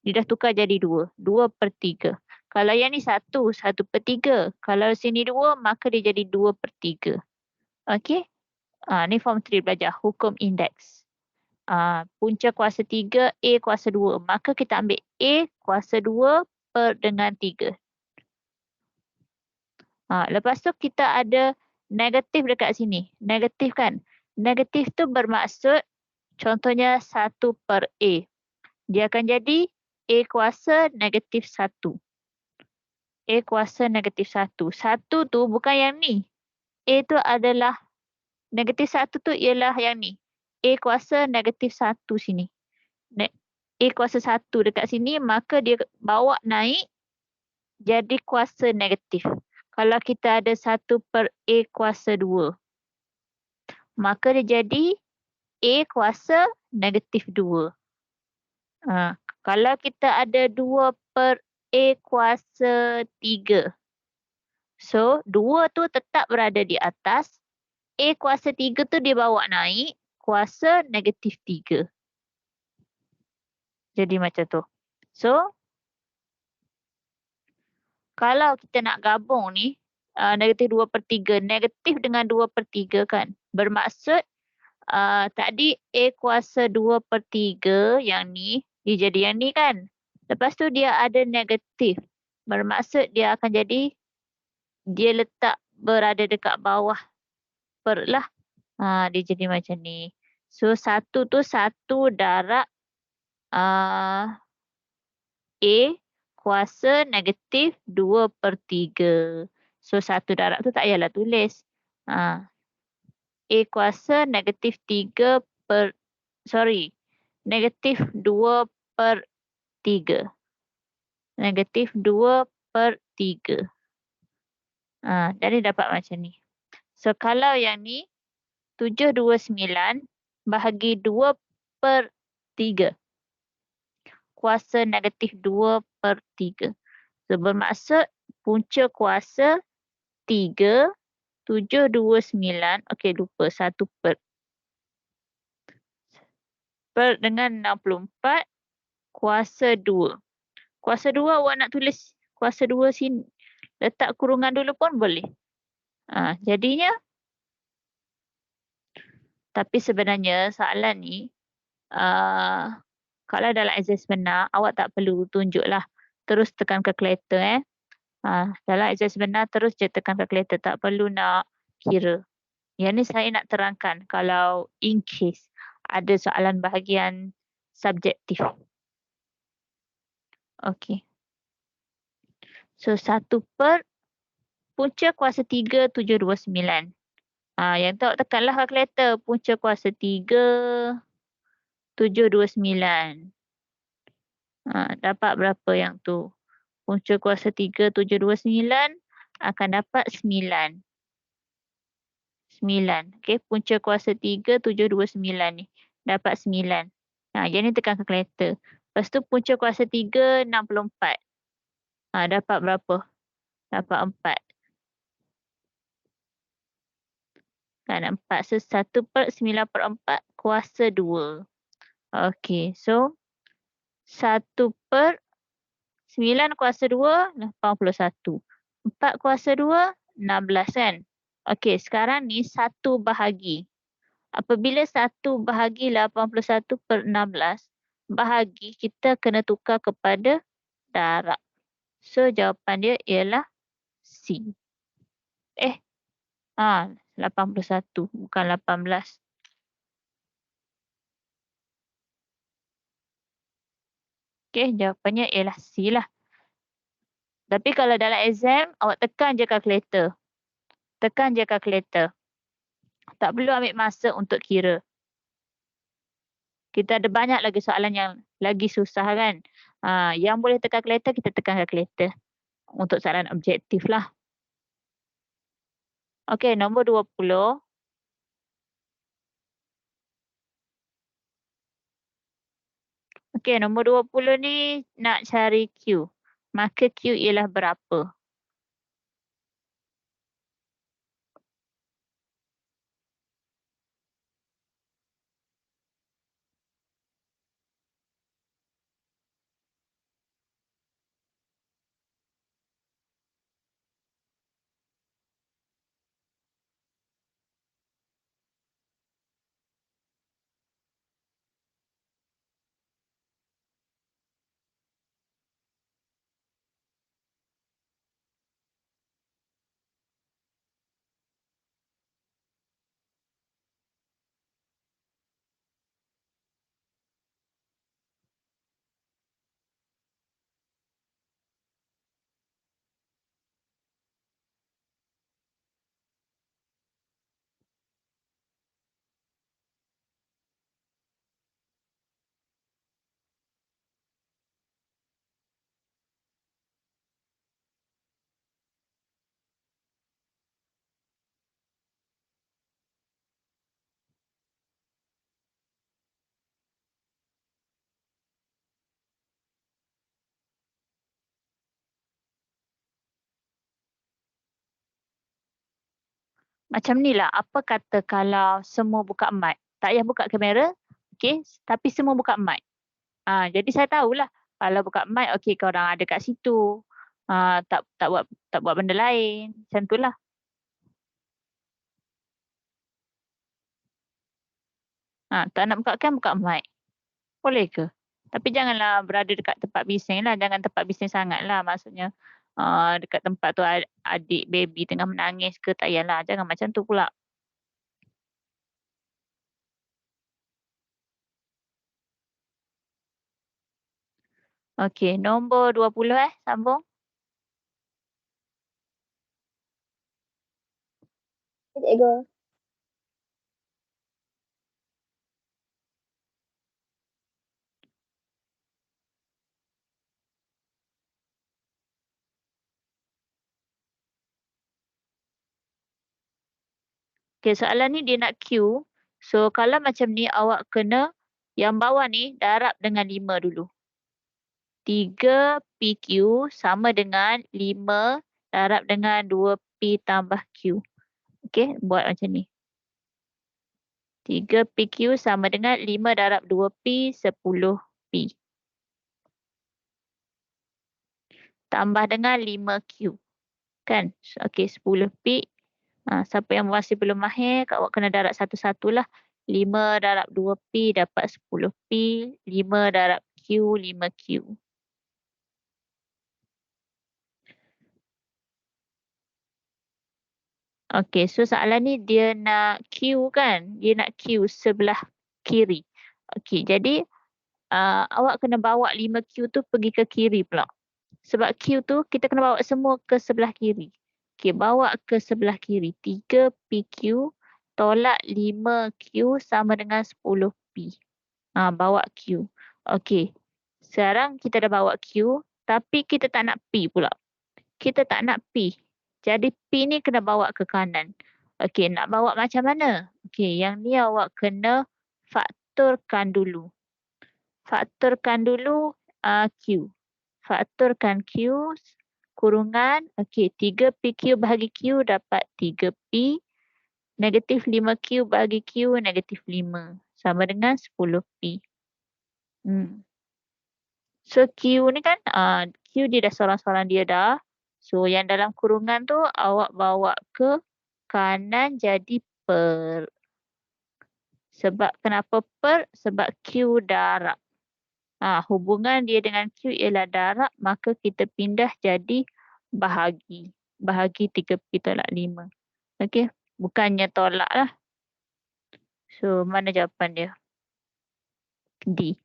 Dia dah tukar jadi 2. 2/3. Kalau yang ni 1/3. Kalau sini 2, maka dia jadi 2/3. Okey? Ni form 3 belajar hukum indeks. Punca kuasa 3, A kuasa 2. Maka kita ambil A kuasa 2 dengan 3. Lepas tu kita ada negatif dekat sini. Negatif kan? Negatif tu bermaksud contohnya 1/A. Dia akan jadi A kuasa negatif 1. A kuasa negatif 1. 1 tu bukan yang ni. A tu adalah negatif 1 tu ialah yang ni. A kuasa negatif 1 sini. A kuasa 1 dekat sini, maka dia bawa naik jadi kuasa negatif. Kalau kita ada 1/A kuasa 2, maka dia jadi A kuasa negatif 2. Kalau kita ada 2 per A kuasa 3. So, 2 tu tetap berada di atas. A kuasa 3 tu dia bawa naik kuasa negatif 3. Jadi macam tu. So, kalau kita nak gabung ni, negatif 2 per 3. Negatif dengan 2 per 3 kan. Bermaksud tadi A kuasa 2 per 3 yang ni, dia jadi yang ni kan. Lepas tu dia ada negatif. Bermaksud dia akan jadi, dia letak berada dekat bawah per lah. Dia jadi macam ni. So, 1 tu 1 darab A kuasa negatif 2 per 3. So, 1 darab tu tak payahlah tulis. A kuasa negatif 3 per, negatif 2 per 3. Negatif 2 per 3. Jadi dapat macam ni. So, kalau yang ni, 729 bahagi 2 per 3. Kuasa negatif 2 per 3. So, bermaksud punca kuasa 3, 729, okey lupa, 1 per dengan 64, kuasa 2. Kuasa 2 awak nak tulis kuasa 2 sini, letak kurungan dulu pun boleh. Jadinya, tapi sebenarnya soalan ni, kalau dalam exam sebenar, awak tak perlu tunjuklah. Terus tekan kalkulator. Dalam exam sebenar, terus je tekan kalkulator. Tak perlu nak kira. Yang ni saya nak terangkan kalau in case ada soalan bahagian subjektif. Okey. So, 1 per punca kuasa 3, 729. Yang tu awak tekanlah kalkulator. Punca kuasa 3, 729. Dapat berapa yang tu? Punca kuasa 3, 729 akan dapat 9. 9. Okey, punca kuasa 3, 729 ni. Dapat 9. Yang ni tekan kalkulator. Lepas tu punca kuasa 3, 64. Dapat berapa? Dapat 4. Kan 4. So, 1 per 9 per 4 kuasa 2. Okey, so 1 per 9 kuasa 2, 81. 4 kuasa 2, 16 kan? Okey, sekarang ni 1 bahagi. Apabila 1 bahagi 81 per 16, bahagi kita kena tukar kepada darab. So, jawapan dia ialah C. 81 bukan 18. Okey, jawapannya ialah C lah. Tapi kalau dalam exam, awak tekan je kalkulator. Tekan je kalkulator. Tak perlu ambil masa untuk kira. Kita ada banyak lagi soalan yang lagi susah kan. Yang boleh tekan kalkulator, kita tekan kalkulator. Untuk soalan objektif lah. Okey, nombor 20. Okey, nombor 20 ni nak cari Q. Maka Q ialah berapa? Macam ni lah. Apa kata kalau semua buka mic? Tak payah buka kamera. Okay. Tapi semua buka mic. Jadi saya tahulah. Kalau buka mic, okay, korang ada kat situ. Tak buat benda lain. Macam tu lah. Tak nak buka cam, buka mic. Boleh ke? Tapi janganlah berada dekat tempat bising lah. Jangan tempat bising sangat lah. Maksudnya dekat tempat tu adik baby tengah menangis ke, tak payahlah. Jangan macam tu pula. Okey, nombor 20 sambung. Cikgu. Okey, soalan ni dia nak Q. So, kalau macam ni awak kena yang bawah ni darab dengan 5 dulu. 3 PQ sama dengan 5 darab dengan 2P tambah Q. Okey, buat macam ni. 3 PQ sama dengan 5 darab 2P, 10P. Tambah dengan 5Q. Kan? Okey, 10P. Siapa yang masih belum mahir, awak kena darab satu-satu lah. 5 darab 2P dapat 10P. 5 darab Q, 5Q. Okey, so soalan ni dia nak Q kan? Dia nak Q sebelah kiri. Okey, jadi awak kena bawa 5Q tu pergi ke kiri pula. Sebab Q tu kita kena bawa semua ke sebelah kiri. Okey, bawa ke sebelah kiri. 3PQ tolak 5Q sama dengan 10P. Bawa Q. Okey, sekarang kita dah bawa Q tapi kita tak nak P pula. Kita tak nak P. Jadi P ni kena bawa ke kanan. Okey, nak bawa macam mana? Okey, yang ni awak kena faktorkan dulu. Faktorkan dulu Q. Faktorkan Q kurungan. Okey, 3PQ bahagi Q dapat 3P. Negatif 5Q bahagi Q negatif 5. Sama dengan 10P. So Q ni kan, Q dia dah sorang-sorang dia dah. So yang dalam kurungan tu awak bawa ke kanan jadi per. Sebab kenapa per? Sebab Q darab. Hubungan dia dengan Q ialah darab, maka kita pindah jadi bahagi. Bahagi 3P tolak 5. Okey, bukannya tolak lah. So mana jawapan dia? D.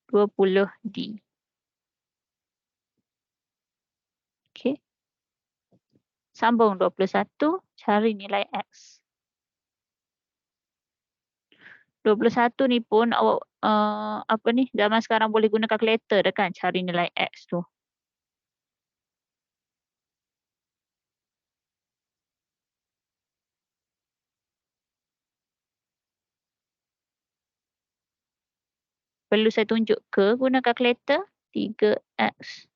20D. Okey. Sambung 21, cari nilai X. 21 ni pun awak zaman sekarang boleh guna kalkulator dah kan cari nilai X tu. Perlu saya tunjuk ke guna kalkulator? 3X.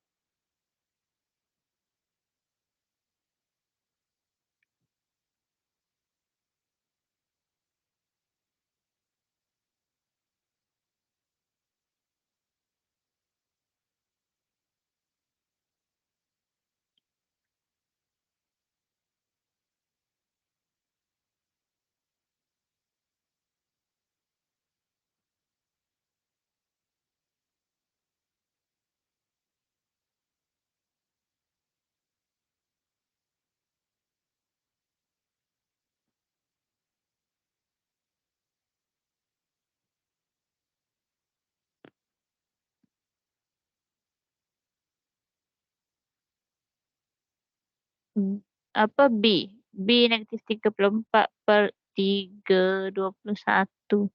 Apa B? B negatif 34 per 3, 21.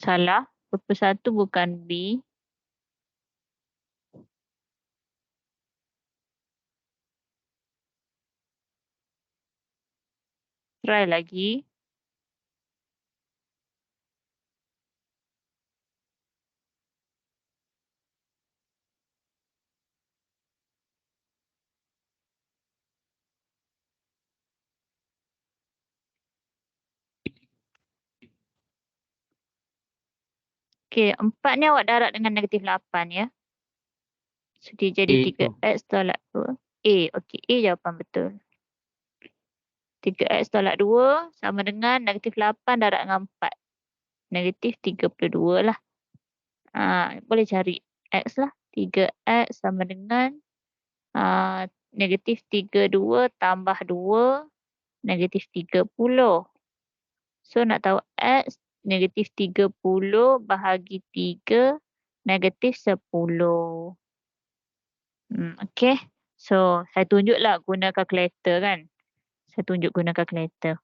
Salah. 21 bukan B. Try lagi. Okey, 4 ni awak darab dengan negatif 8 ya. So, dia jadi A 3x tolak 2. A, okey. A jawapan betul. 3x tolak 2 sama dengan negatif 8 darab dengan 4. Negatif 32 lah. Boleh cari x lah. 3x sama dengan negatif 32 tambah 2, negatif 30. So, nak tahu x, negatif 30 bahagi 3, negatif 10. Okey. So, saya tunjuklah guna kalkulator kan. Saya tunjuk guna kalkulator.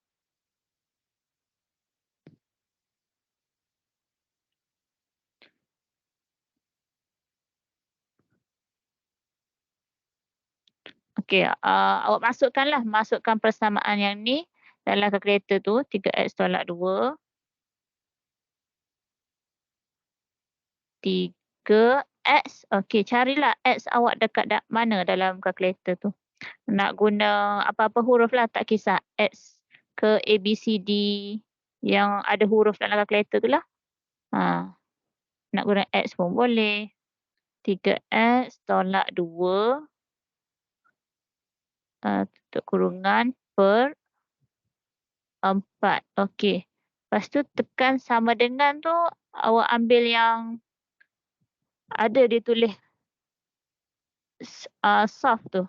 Okey, awak masukkan persamaan yang ni dalam kalkulator tu, 3x tolak 2. 3x. Okey, carilah x awak dekat mana dalam kalkulator tu. Nak guna apa-apa huruf lah, tak kisah. X ke A, B, C, D yang ada huruf dalam kalkulator tu lah. Nak guna X pun boleh. 3x tolak 2 tutup kurungan per 4. Okey. Lepas tu tekan sama dengan tu, awak ambil yang ada dia tulis solve tu.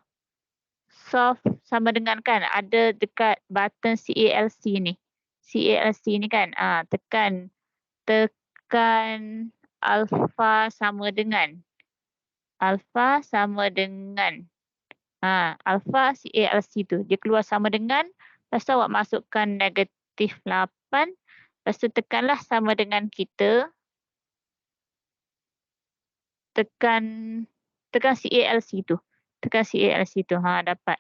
Solve sama dengan kan, ada dekat button CALC ni. CALC ni kan, tekan alpha sama dengan. Alpha sama dengan. Alpha CALC tu. Dia keluar sama dengan. Lepas tu awak masukkan negatif 8. Lepas tu tekanlah sama dengan kita. Tekan CALC tu. Tekan CALC tu. Dapat.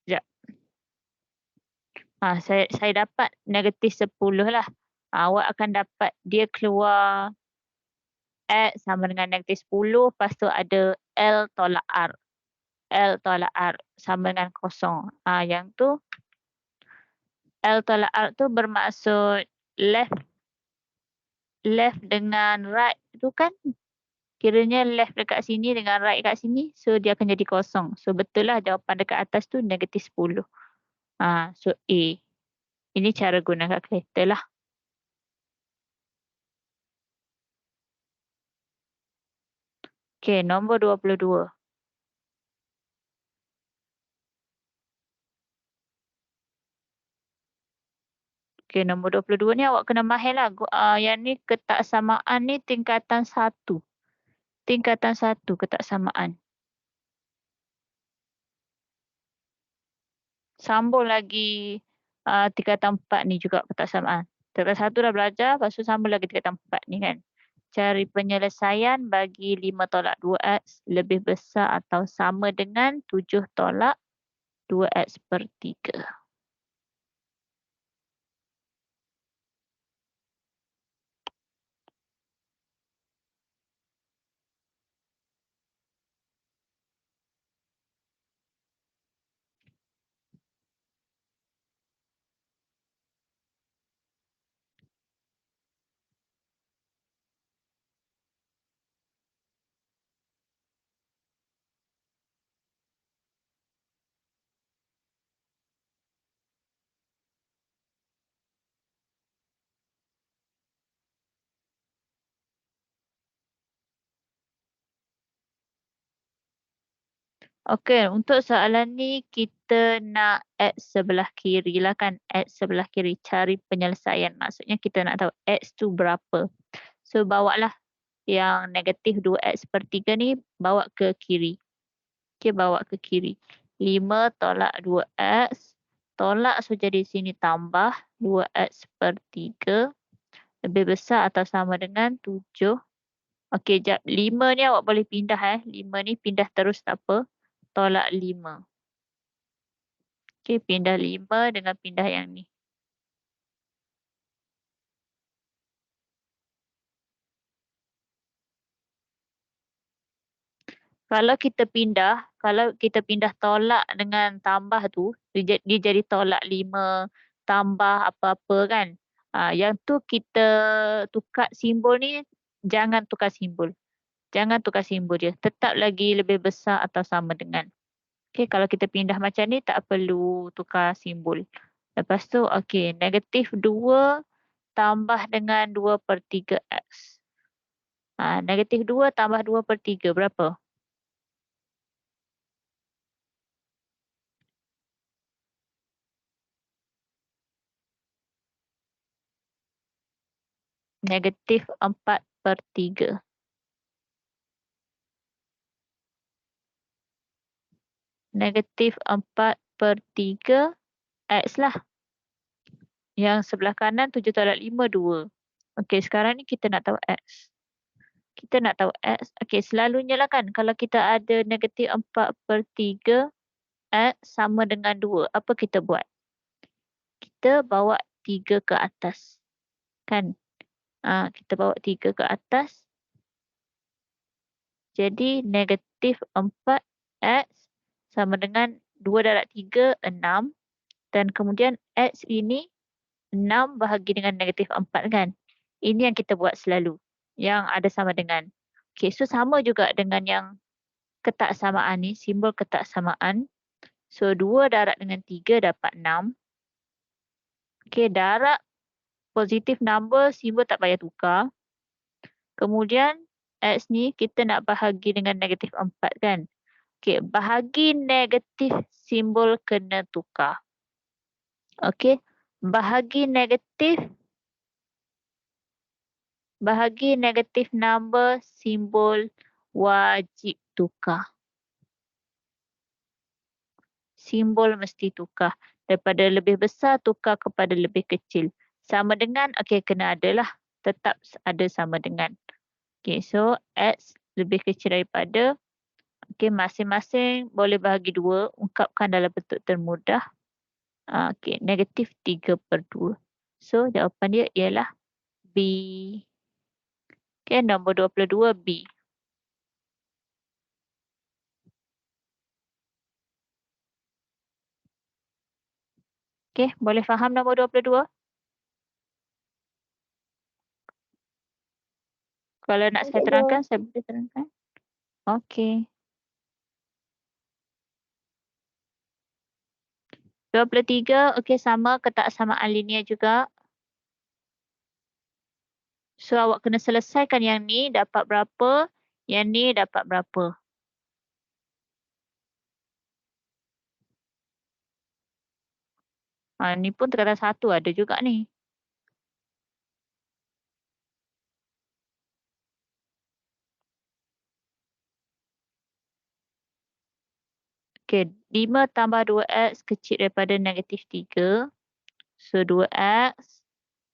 Sekejap. Saya dapat negatif 10 lah. Awak akan dapat dia keluar X sama dengan negatif 10. Lepas tu ada L tolak R. L tolak R sama dengan kosong. Yang tu L tolak R tu bermaksud left dengan right tu kan. Kiranya left dekat sini dengan right dekat sini. So dia akan jadi kosong. So betul lah jawapan dekat atas tu negatif 10. So A. Ini cara guna kalkulator lah. Okey, nombor 22. Okey, nombor 22 ni awak kena mahir lah. Yang ni ketaksamaan ni tingkatan 1. Tingkatan 1 ketaksamaan. Sambung lagi tingkatan 4 ni juga ketaksamaan. Tingkatan 1 dah belajar, lepas tu sambung lagi tingkatan 4 ni kan. Cari penyelesaian bagi 5 tolak 2x lebih besar atau sama dengan 7 tolak 2x per 3. Okey, untuk soalan ni kita nak X sebelah kiri lah kan. X sebelah kiri, cari penyelesaian. Maksudnya kita nak tahu X tu berapa. So, bawa lah yang negatif 2x per 3 ni bawa ke kiri. Okey, bawa ke kiri. 5 tolak 2x. Tolak, so jadi sini tambah 2x per 3. Lebih besar atau sama dengan 7. Okey, jap. 5 ni awak boleh pindah 5 ni pindah terus tak apa. Tolak 5. Okey, pindah 5 dengan pindah yang ni. Kalau kita pindah tolak dengan tambah tu, dia jadi tolak 5 tambah apa-apa kan. Yang tu kita tukar simbol ni, jangan tukar simbol. Jangan tukar simbol dia. Tetap lagi lebih besar atau sama dengan. Okey, kalau kita pindah macam ni tak perlu tukar simbol. Lepas tu, okey, negatif 2 tambah dengan 2/3 X. Negatif 2 tambah 2/3 berapa? Negatif 4/3. Negatif 4/3 X lah. Yang sebelah kanan 7/5 2. Okey, sekarang ni kita nak tahu X. Kita nak tahu X. Okey, selalunya lah kan kalau kita ada negatif 4/3 X sama dengan 2. Apa kita buat? Kita bawa 3 ke atas. Kan? Kita bawa 3 ke atas. Jadi negatif 4 X sama dengan 2/3 6. Dan kemudian X ini 6 bahagi dengan negatif 4 kan? Ini yang kita buat selalu. Yang ada sama dengan. Okey, so sama juga dengan yang ketaksamaan ni, simbol ketaksamaan. So 2 darab dengan 3 dapat 6. Okey, darab positif number, simbol tak payah tukar. Kemudian X ni kita nak bahagi dengan negatif 4 kan? Okey, bahagi negatif, simbol kena tukar. Okey, bahagi negatif number, simbol wajib tukar. Simbol mesti tukar. Daripada lebih besar, tukar kepada lebih kecil. Sama dengan, okey, kena ada lah. Tetap ada sama dengan. Okey, so X lebih kecil daripada, okey, masing-masing boleh bahagi 2. Ungkapkan dalam bentuk termudah. Okey, negatif 3/2. So, jawapan dia ialah B. Okey, nombor 22 B. Okey, boleh faham nombor 22? Kalau nak saya terangkan, saya boleh terangkan. Okey. 23, okey, sama ketaksamaan linear juga. So, awak kena selesaikan yang ni dapat berapa, yang ni dapat berapa. Ni pun tekanan 1 ada juga ni. Okey, 5 tambah 2X kecil daripada negatif 3. So, 2X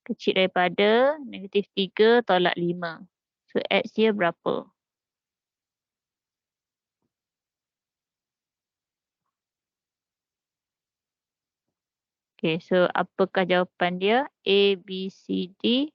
kecil daripada negatif 3 tolak 5. So, X dia berapa? Okey, so apakah jawapan dia? A, B, C, D.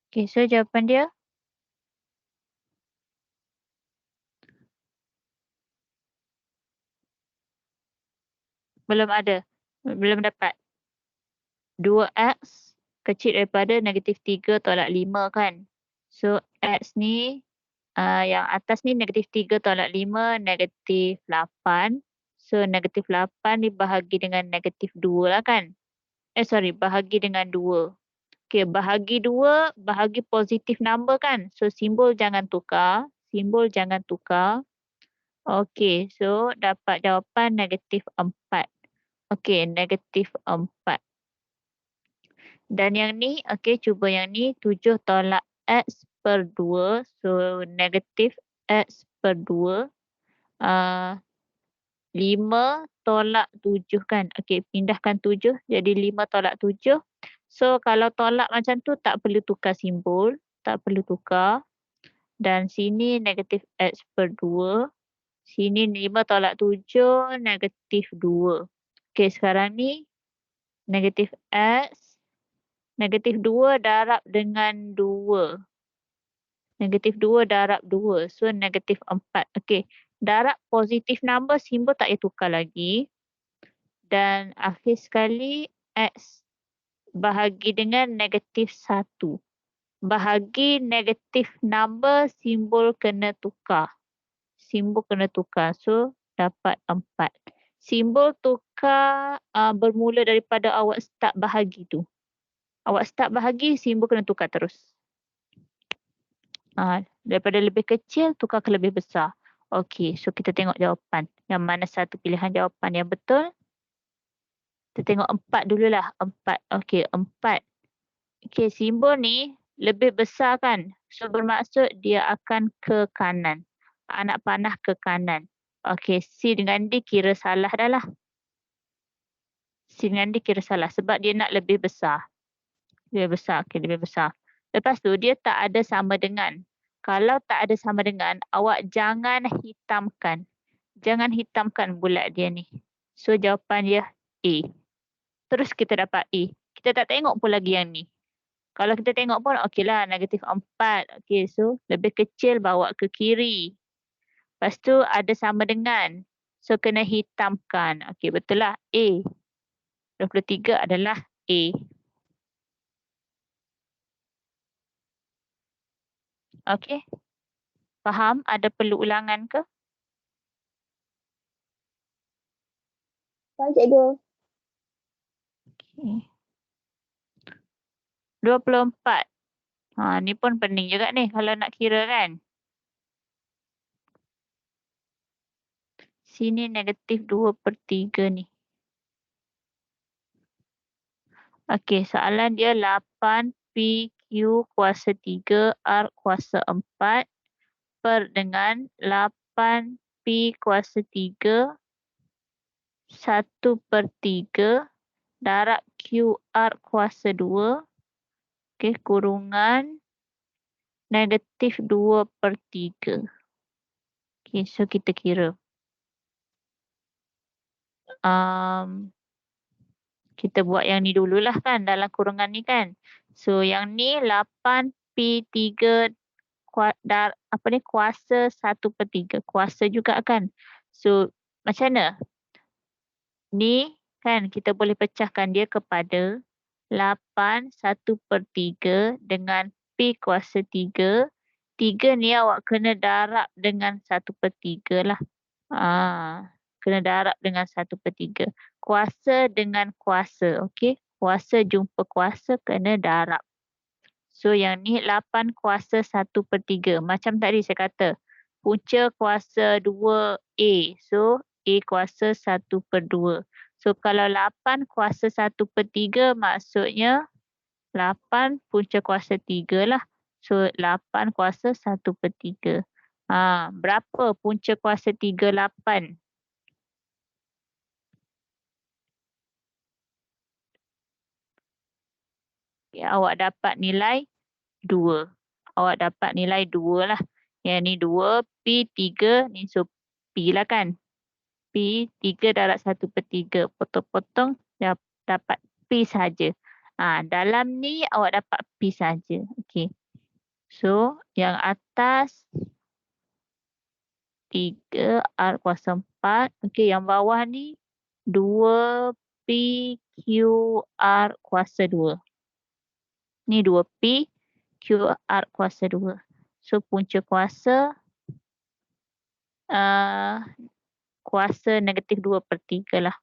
Okay, so jawapan dia belum ada. Belum dapat. 2x kecil daripada -3 / 5 kan. So x ni yang atas ni -3 / 5 -8. So -8 dibahagi dengan -2 lah kan. Bahagi dengan 2. Okay, bahagi 2, bahagi positif number kan. So simbol jangan tukar. Simbol jangan tukar. Okay, so dapat jawapan -4. Okay, -4. Dan yang ni, okay, cuba yang ni 7 tolak x per 2. So negatif x per 2. 5 tolak 7 kan. Okay, pindahkan 7 jadi 5 tolak 7. So kalau tolak macam tu tak perlu tukar simbol. Tak perlu tukar. Dan sini negatif x per 2. Sini 5 tolak 7 negatif 2. Okay, sekarang ni negatif x. Negatif 2 darab dengan 2. Negatif 2 darab 2. So negatif 4. Okay. Darab positif number simbol tak payah tukar lagi. Dan akhir sekali x bahagi dengan negatif 1. Bahagi negatif number simbol kena tukar. Simbol kena tukar. So dapat 4. Simbol tukar bermula daripada awak start bahagi tu. Awak start bahagi, simbol kena tukar terus. Daripada lebih kecil, tukar ke lebih besar. Okey, so kita tengok jawapan. Yang mana satu pilihan jawapan yang betul? Kita tengok 4 dululah. 4. Okey, 4. Okey, simbol ni lebih besar kan? So bermaksud dia akan ke kanan. Anak panah ke kanan. Okey, C dengan D kira salah dah lah. C dengan D kira salah sebab dia nak lebih besar. Lebih besar. Okey, lebih besar. Lepas tu dia tak ada sama dengan. Kalau tak ada sama dengan, awak jangan hitamkan. Jangan hitamkan bulat dia ni. So jawapan dia A. Terus kita dapat A. Kita tak tengok pun lagi yang ni. Kalau kita tengok pun okeylah negatif 4. Okey, so lebih kecil bawa ke kiri. Lepas tu ada sama dengan. So kena hitamkan. Okey, betul lah A. 23 adalah A. Okey. Faham? Ada perlu ulangan ke? Faham, cikgu. Okay. 24. Ni pun pening juga ni kalau nak kira kan. Sini negatif 2/3 ni. Okey, soalan dia 8PQ kuasa 3 R kuasa 4 per dengan 8P kuasa 3 1/3 darab QR kuasa 2. Okey, kurungan negatif 2/3. Okey, so kita kira. Kita buat yang ni dululah kan dalam kurungan ni kan. So yang ni 8P3 kuasa 1/3. Kuasa juga kan. So macam mana? Ni kan kita boleh pecahkan dia kepada 8 1/3 dengan P kuasa 3. 3 ni awak kena darab dengan 1/3 lah. Kena darab dengan 1/3. Kuasa dengan kuasa. Okey. Kuasa jumpa kuasa kena darab. So yang ni 8 kuasa 1/3. Macam tadi saya kata. Punca kuasa 2A. So A kuasa 1/2. So kalau 8 kuasa 1/3 maksudnya 8 punca kuasa 3 lah. So 8 kuasa 1/3. Berapa punca kuasa 3 8? Awak dapat nilai 2. Awak dapat nilai 2 lah. Yang ni 2, P 3, ni so P lah kan. P 3 darab 1/3. Potong-potong dapat P saja. Dalam ni awak dapat P saja. Okey. So, yang atas 3 R kuasa 4. Okey, yang bawah ni 2 P Q R kuasa 2. Ni 2 P Q R kuasa 2. So, punca kuasa kuasa negatif 2/3 lah.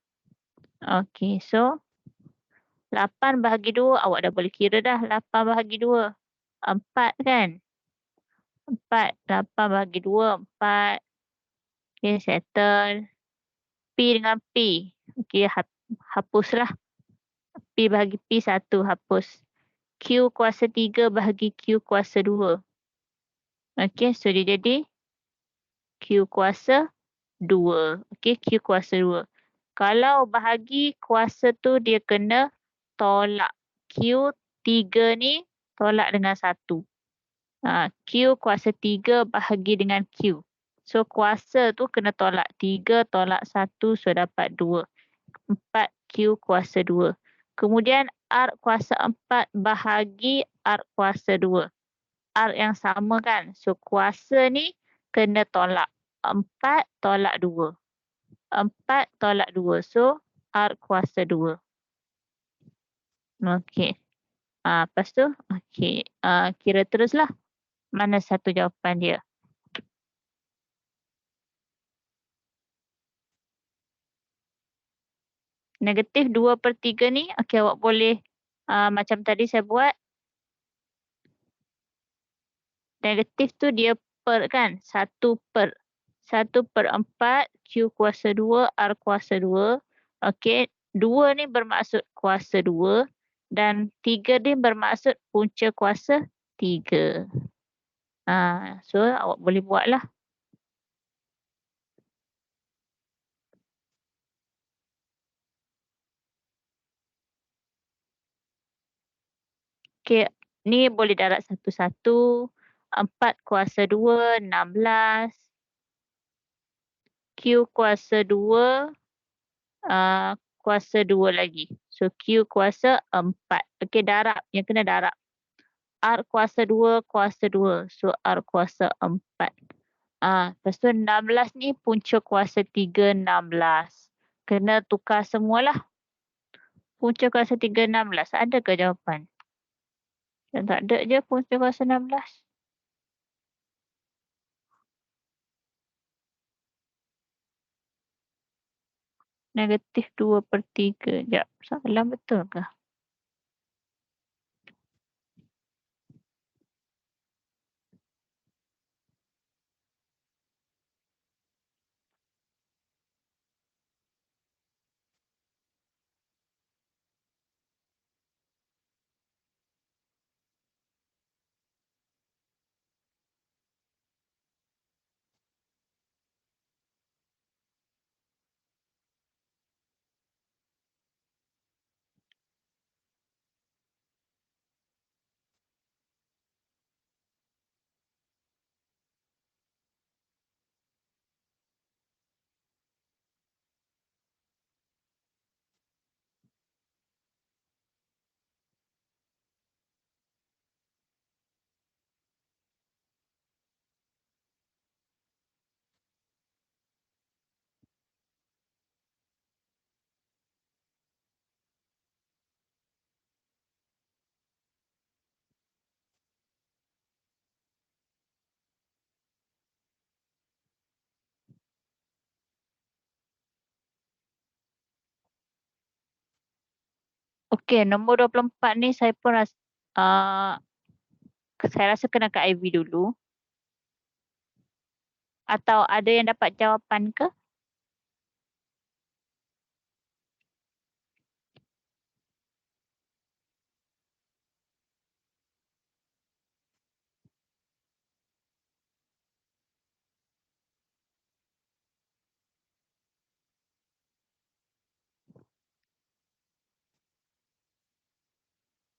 Okey, so 8 bahagi 2 awak dah boleh kira dah. 8 bahagi 2, 4 kan? 4, 8 bahagi 2, 4. Okey, settle. P dengan P. Okey, hapuslah. P bahagi P 1, hapus. Q kuasa 3 bahagi Q kuasa 2. Okey, so dia jadi Q kuasa 2. Okey, Q kuasa 2. Kalau bahagi kuasa tu dia kena tolak. Q3 ni tolak dengan 1. Q kuasa 3 bahagi dengan Q. So kuasa tu kena tolak. 3 tolak 1, so dapat 2. 4 Q kuasa 2. Kemudian R kuasa 4 bahagi R kuasa 2. R yang sama kan. So kuasa ni kena tolak. 4 tolak 2. 4 tolak 2. So R kuasa 2. Okey. Lepas tu, okey. Kira teruslah. Mana satu jawapan dia. Negatif 2/3 ni, okey awak boleh macam tadi saya buat. Negatif tu dia per kan? 1/4 Q kuasa 2 R kuasa 2. Okey, 2 ni bermaksud kuasa 2 dan 3 ni bermaksud punca kuasa 3. So awak boleh buatlah. Okey, ni boleh darab satu-satu. 4 kuasa 2, 16. Q kuasa 2, kuasa 2 lagi. So Q kuasa 4. Okey, darab. Yang kena darab. R kuasa 2, kuasa 2. So R kuasa 4. Lepas tu 16 ni punca kuasa 3, 16. Kena tukar semualah. Punca kuasa 3, 16. Adakah jawapan? Tak ada je punca kuasa 16. Negatif 2/3. Sekejap. Salah betul ke? Okey, nombor 24 ni saya pun saya rasa kena kat Ivy dulu. Atau ada yang dapat jawapan ke?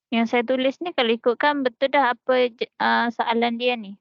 Yang saya tulis ni kalau ikutkan betul dah apa soalan dia ni.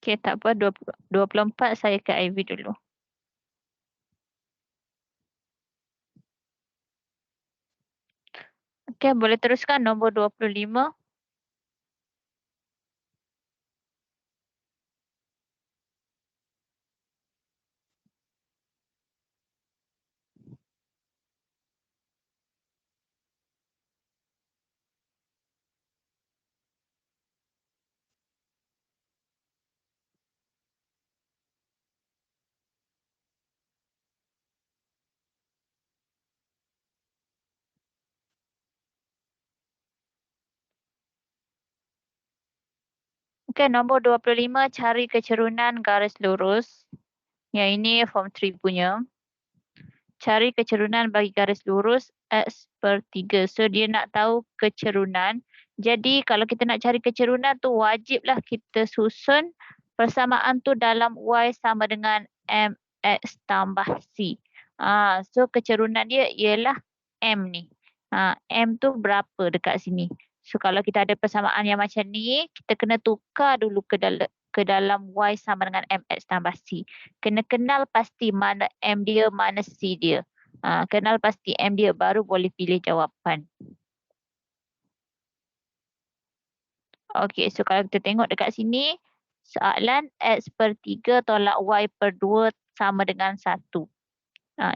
Okey, tak apa. 24 saya ke Ivy dulu. Okey, boleh teruskan nombor 25. Okey, nombor 25 cari kecerunan garis lurus. Yang ini form 3 punya. Cari kecerunan bagi garis lurus X per 3. So, dia nak tahu kecerunan. Jadi, kalau kita nak cari kecerunan tu wajiblah kita susun persamaan tu dalam Y sama dengan MX tambah C. So, kecerunan dia ialah M ni. M tu berapa dekat sini. So, kalau kita ada persamaan yang macam ni, kita kena tukar dulu ke dalam Y sama dengan MX tambah C. Kena kenal pasti mana M dia, mana C dia. Kenal pasti M dia, baru boleh pilih jawapan. Okey, so kalau kita tengok dekat sini, soalan X per 3 tolak Y per 2 sama dengan 1.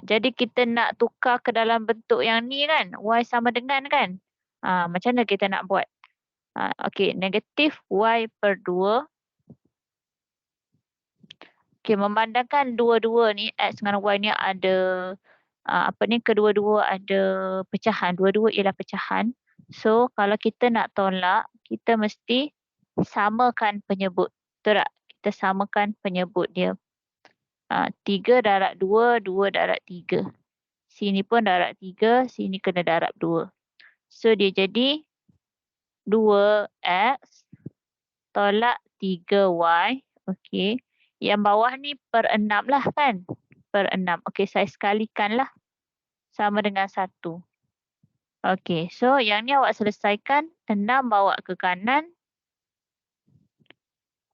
Jadi kita nak tukar ke dalam bentuk yang ni kan, Y sama dengan kan. Macam mana kita nak buat? Okey, negatif Y per 2. Okey, memandangkan dua-dua ni, X dengan Y ni ada, kedua-dua ada pecahan. Dua-dua ialah pecahan. So, kalau kita nak tolak, kita mesti samakan penyebut. Betul tak? Kita samakan penyebut dia. 3 darab 2, 2 darab 3. Sini pun darab 3, sini kena darab 2. So, dia jadi 2X tolak 3Y. Okey. Yang bawah ni per 6 lah kan? Per 6. Okey, saya sekalikanlah. Sama dengan 1. Okey, so yang ni awak selesaikan. 6 bawa ke kanan.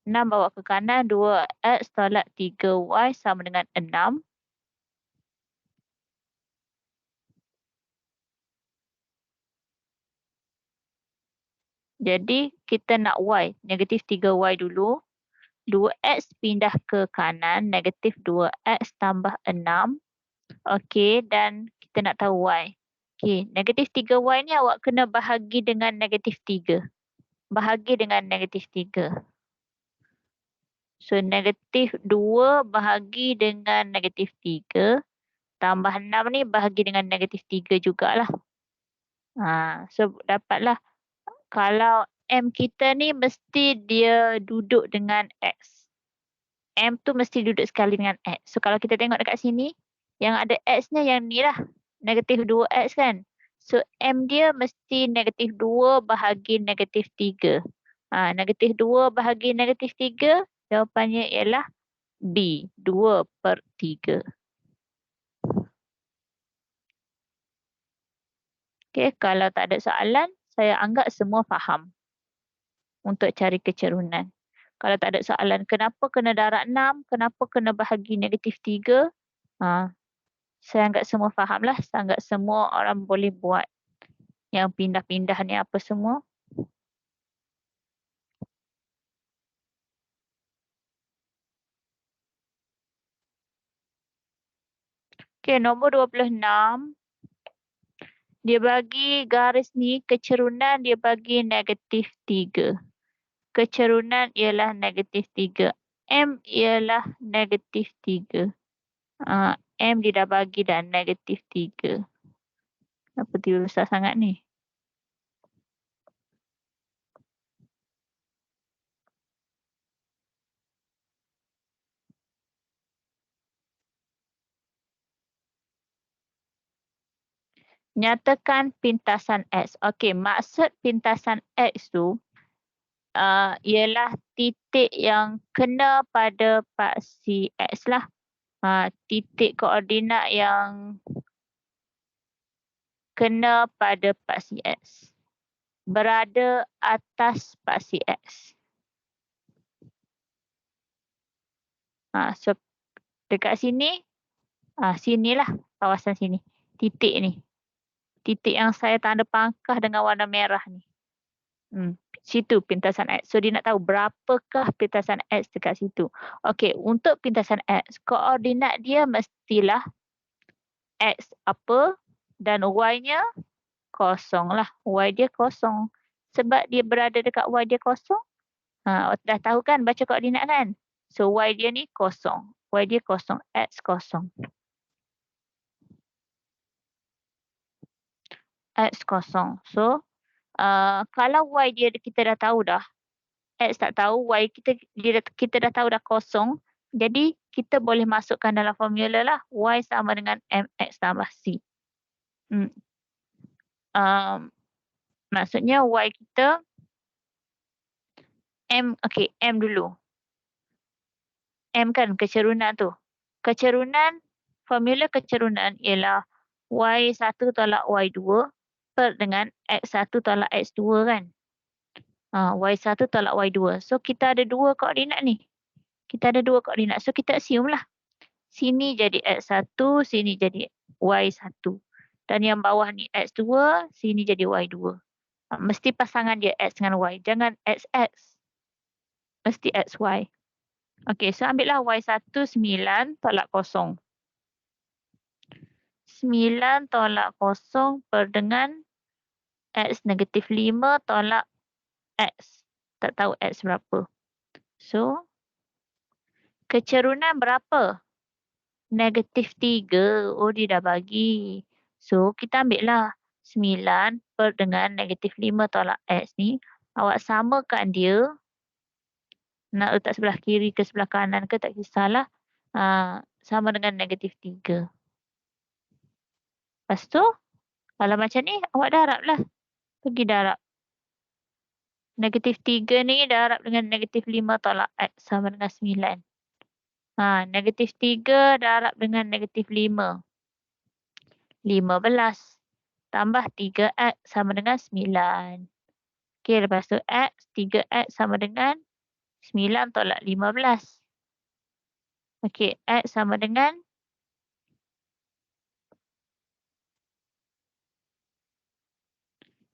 6 bawa ke kanan. 2X tolak 3Y sama dengan 6. Jadi, kita nak Y. Negatif 3Y dulu. 2X pindah ke kanan. Negatif 2X tambah 6. Okey, dan kita nak tahu Y. Okey, negatif 3Y ni awak kena bahagi dengan negatif 3. Bahagi dengan negatif 3. So, negatif 2 bahagi dengan negatif 3. Tambah 6 ni bahagi dengan negatif 3 jugalah. So, dapatlah. Kalau M kita ni mesti dia duduk dengan X. M tu mesti duduk sekali dengan X. So, kalau kita tengok dekat sini, yang ada X-nya yang ni lah. Negatif 2X kan. So, M dia mesti negatif 2 bahagi negatif 3. Negatif 2 bahagi negatif 3, jawapannya ialah B. 2 per 3. Okey, kalau tak ada soalan, saya anggap semua faham untuk cari kecerunan. Kalau tak ada soalan, kenapa kena darab 6? Kenapa kena bahagi negatif 3? Saya anggap semua faham lah. Saya anggap semua orang boleh buat yang pindah-pindah ni apa semua. Okey, nombor 26. Dia bagi garis ni, kecerunan dia bagi negatif 3. Kecerunan ialah negatif 3. M ialah negatif 3. M dia dah bagi dah negatif 3. Kenapa tiba besar sangat ni? Nyatakan pintasan X. Okey, maksud pintasan X tu ialah titik yang kena pada paksi X lah. Titik koordinat yang kena pada paksi X. Berada atas paksi X. So dekat sini, sinilah kawasan sini. Titik ni. Titik yang saya tanda pangkah dengan warna merah ni. Situ pintasan X. So dia nak tahu berapakah pintasan X dekat situ. Okey, untuk pintasan X, koordinat dia mestilah X apa dan Y-nya kosong lah. Y dia kosong. Sebab dia berada dekat Y dia kosong. Dah tahu kan baca koordinat kan? So Y dia ni kosong. Y dia kosong. X kosong. X kosong. So kalau Y dia kita dah tahu dah. X tak tahu. Y kita dah tahu dah kosong. Jadi kita boleh masukkan dalam formula lah. Y sama dengan MX tambah C. Maksudnya Y kita M dulu. M kan kecerunan tu. Formula kecerunan ialah Y1 tolak Y2 per dengan X1 tolak X2 kan. Y1 tolak Y2. So kita ada dua koordinat ni. So kita assume lah. Sini jadi X1, sini jadi Y1. Dan yang bawah ni X2, sini jadi Y2. Mesti pasangan dia X dengan Y. Jangan XX. Mesti XY. Okey, so ambillah Y1 9 tolak 0. 9 tolak 0 per dengan X negatif 5 tolak X. Tak tahu X berapa. So, kecerunan berapa? Negatif 3. Oh, dia dah bagi. So, kita ambillah 9 per dengan negatif 5 tolak X ni. Awak samakan dia. Nak letak sebelah kiri ke sebelah kanan ke tak kisahlah. Sama dengan negatif 3. Lepas tu, kalau macam ni, awak darab lah. Pergi darab. Negatif 3 ni darab dengan negatif 5 tolak X sama dengan 9. Negatif 3 darab dengan negatif 5. 15. Tambah 3X sama dengan 9. Okey, lepas tu X, 3X sama dengan 9 tolak 15. Okey, X sama dengan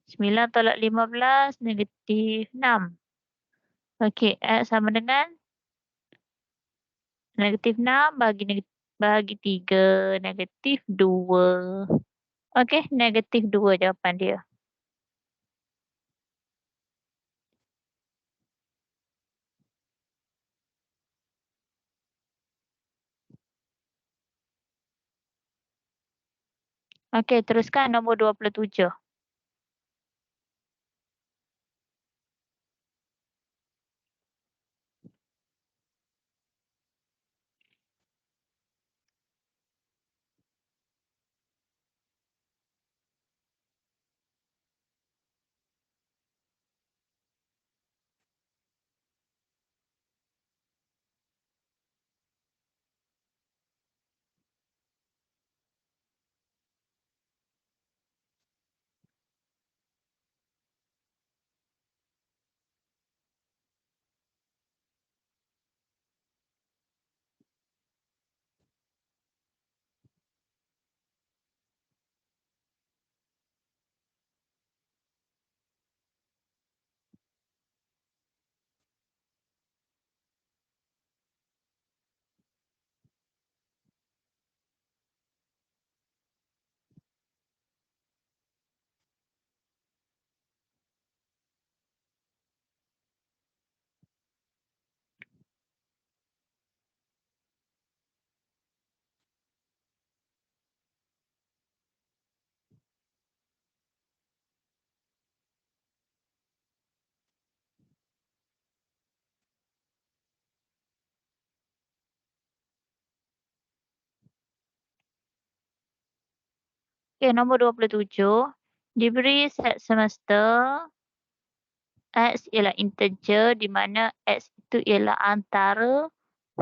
9 tolak 15, negatif 6. Okey, X sama dengan negatif 6 bagi 3, negatif 2. Okey, negatif 2 jawapan dia. Okey, teruskan nombor 27. Okey, nombor 27. Diberi set semesta X ialah integer di mana X itu ialah antara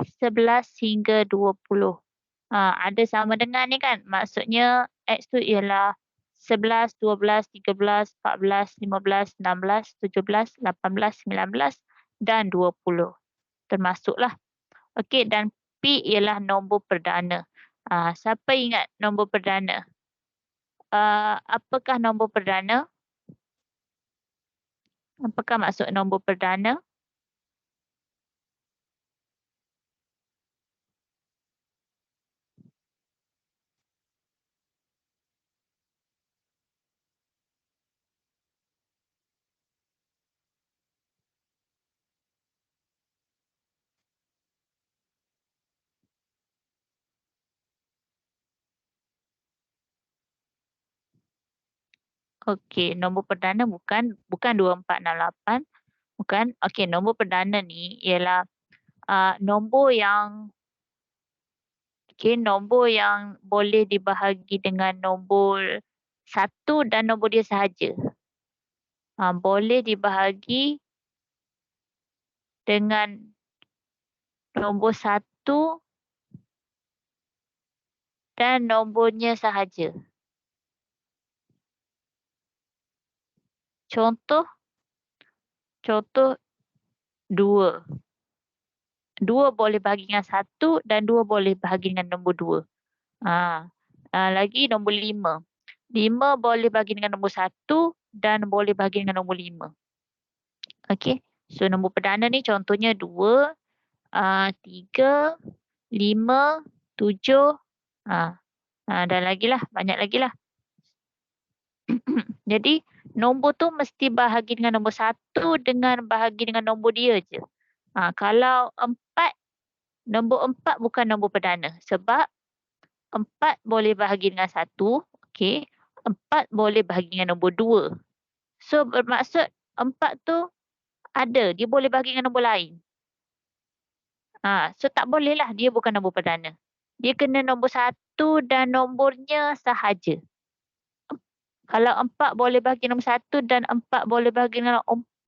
11 hingga 20. Ada sama dengan ni kan? Maksudnya X tu ialah 11, 12, 13, 14, 15, 16, 17, 18, 19 dan 20. Termasuklah. Okey, dan P ialah nombor perdana. Siapa ingat nombor perdana? Apakah nombor perdana? Apakah maksud nombor perdana? Okey, nombor perdana bukan 2468, bukan. Okey, nombor perdana ni ialah nombor yang boleh dibahagi dengan nombor satu dan nombor dia sahaja. Boleh dibahagi dengan nombor satu dan nombornya sahaja. Contoh 2. 2 boleh bahagi dengan 1 dan 2 boleh bahagi dengan nombor 2. Lagi nombor 5. 5 boleh bahagi dengan nombor 1 dan boleh bahagi dengan nombor 5. Okey. So nombor perdana ni contohnya 2, 3, 5, 7. Dan lagi lah, banyak lagi lah. Jadi nombor tu mesti bahagi dengan nombor 1 dengan bahagi dengan nombor dia je. Kalau 4, nombor 4 bukan nombor perdana sebab 4 boleh bahagi dengan 1, okey. 4 boleh bahagi dengan nombor 2. So bermaksud 4 tu ada, dia boleh bahagi dengan nombor lain. So tak boleh lah, dia bukan nombor perdana. Dia kena nombor 1 dan nombornya sahaja. Kalau 4 boleh bahagi nombor 1 dan 4 boleh bahagi dengan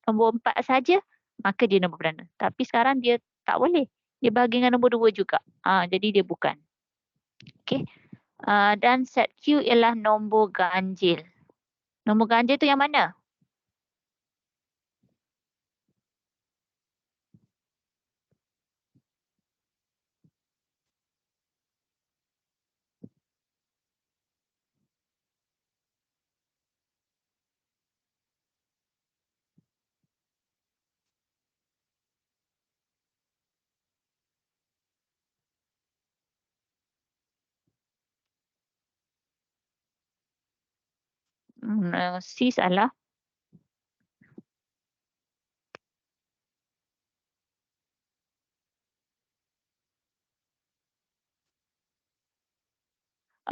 nombor 4 saja, maka dia nombor perdana. Tapi sekarang dia tak boleh. Dia bahagi dengan nombor 2 juga. Jadi dia bukan. Okey. Dan set Q ialah nombor ganjil. Nombor ganjil tu yang mana? C salah.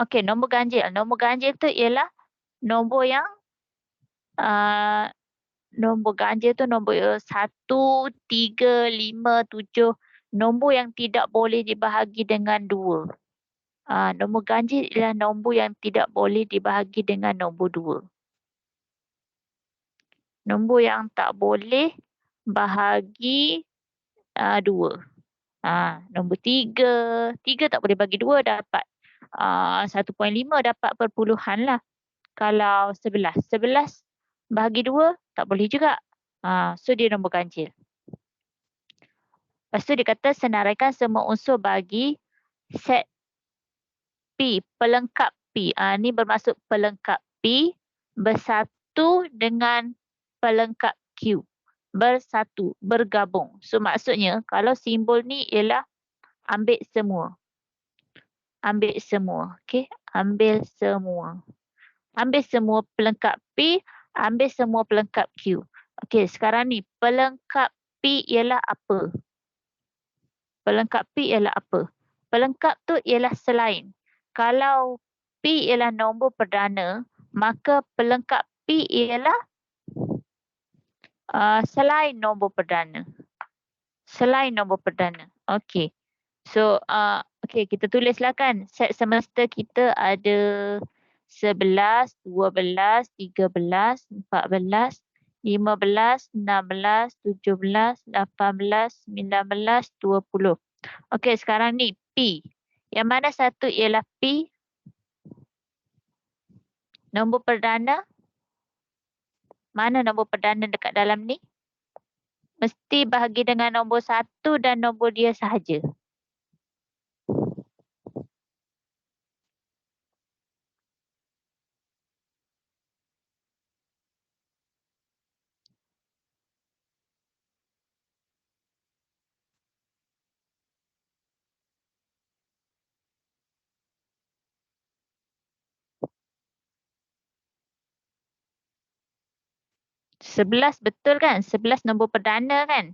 Okey, nombor ganjil. Nombor ganjil tu ialah nombor yang nombor ganjil tu nombor 1, 3, 5, 7. Nombor yang tidak boleh dibahagi dengan 2. Nombor ganjil ialah nombor yang tidak boleh dibahagi dengan nombor 2. Nombor yang tak boleh bahagi 2. Nombor 3. 3 tak boleh bagi 2, dapat 1.5, dapat perpuluhan lah. Kalau 11. 11 bahagi 2 tak boleh juga. So dia nombor ganjil. Lepas tu dia kata senaraikan semua unsur bagi set P, pelengkap P. Ni bermaksud pelengkap P bersatu dengan pelengkap Q. Bersatu, bergabung. So maksudnya kalau simbol ni ialah ambil semua. Ambil semua. Okey, ambil semua. Ambil semua pelengkap P, ambil semua pelengkap Q. Okey, sekarang ni pelengkap P ialah apa? Pelengkap P ialah apa? Pelengkap tu ialah selain. Kalau P ialah nombor perdana, maka pelengkap P ialah selain nombor perdana. Selain nombor perdana. Okey. So, kita tulislah kan. Set semesta kita ada 11, 12, 13, 14, 15, 16, 17, 18, 19, 20. Okey, sekarang ni P. Yang mana satu ialah P? Nombor perdana? Mana nombor perdana dekat dalam ni? Mesti bahagi dengan nombor 1 dan nombor dia sahaja. 11 betul kan? 11 nombor perdana kan?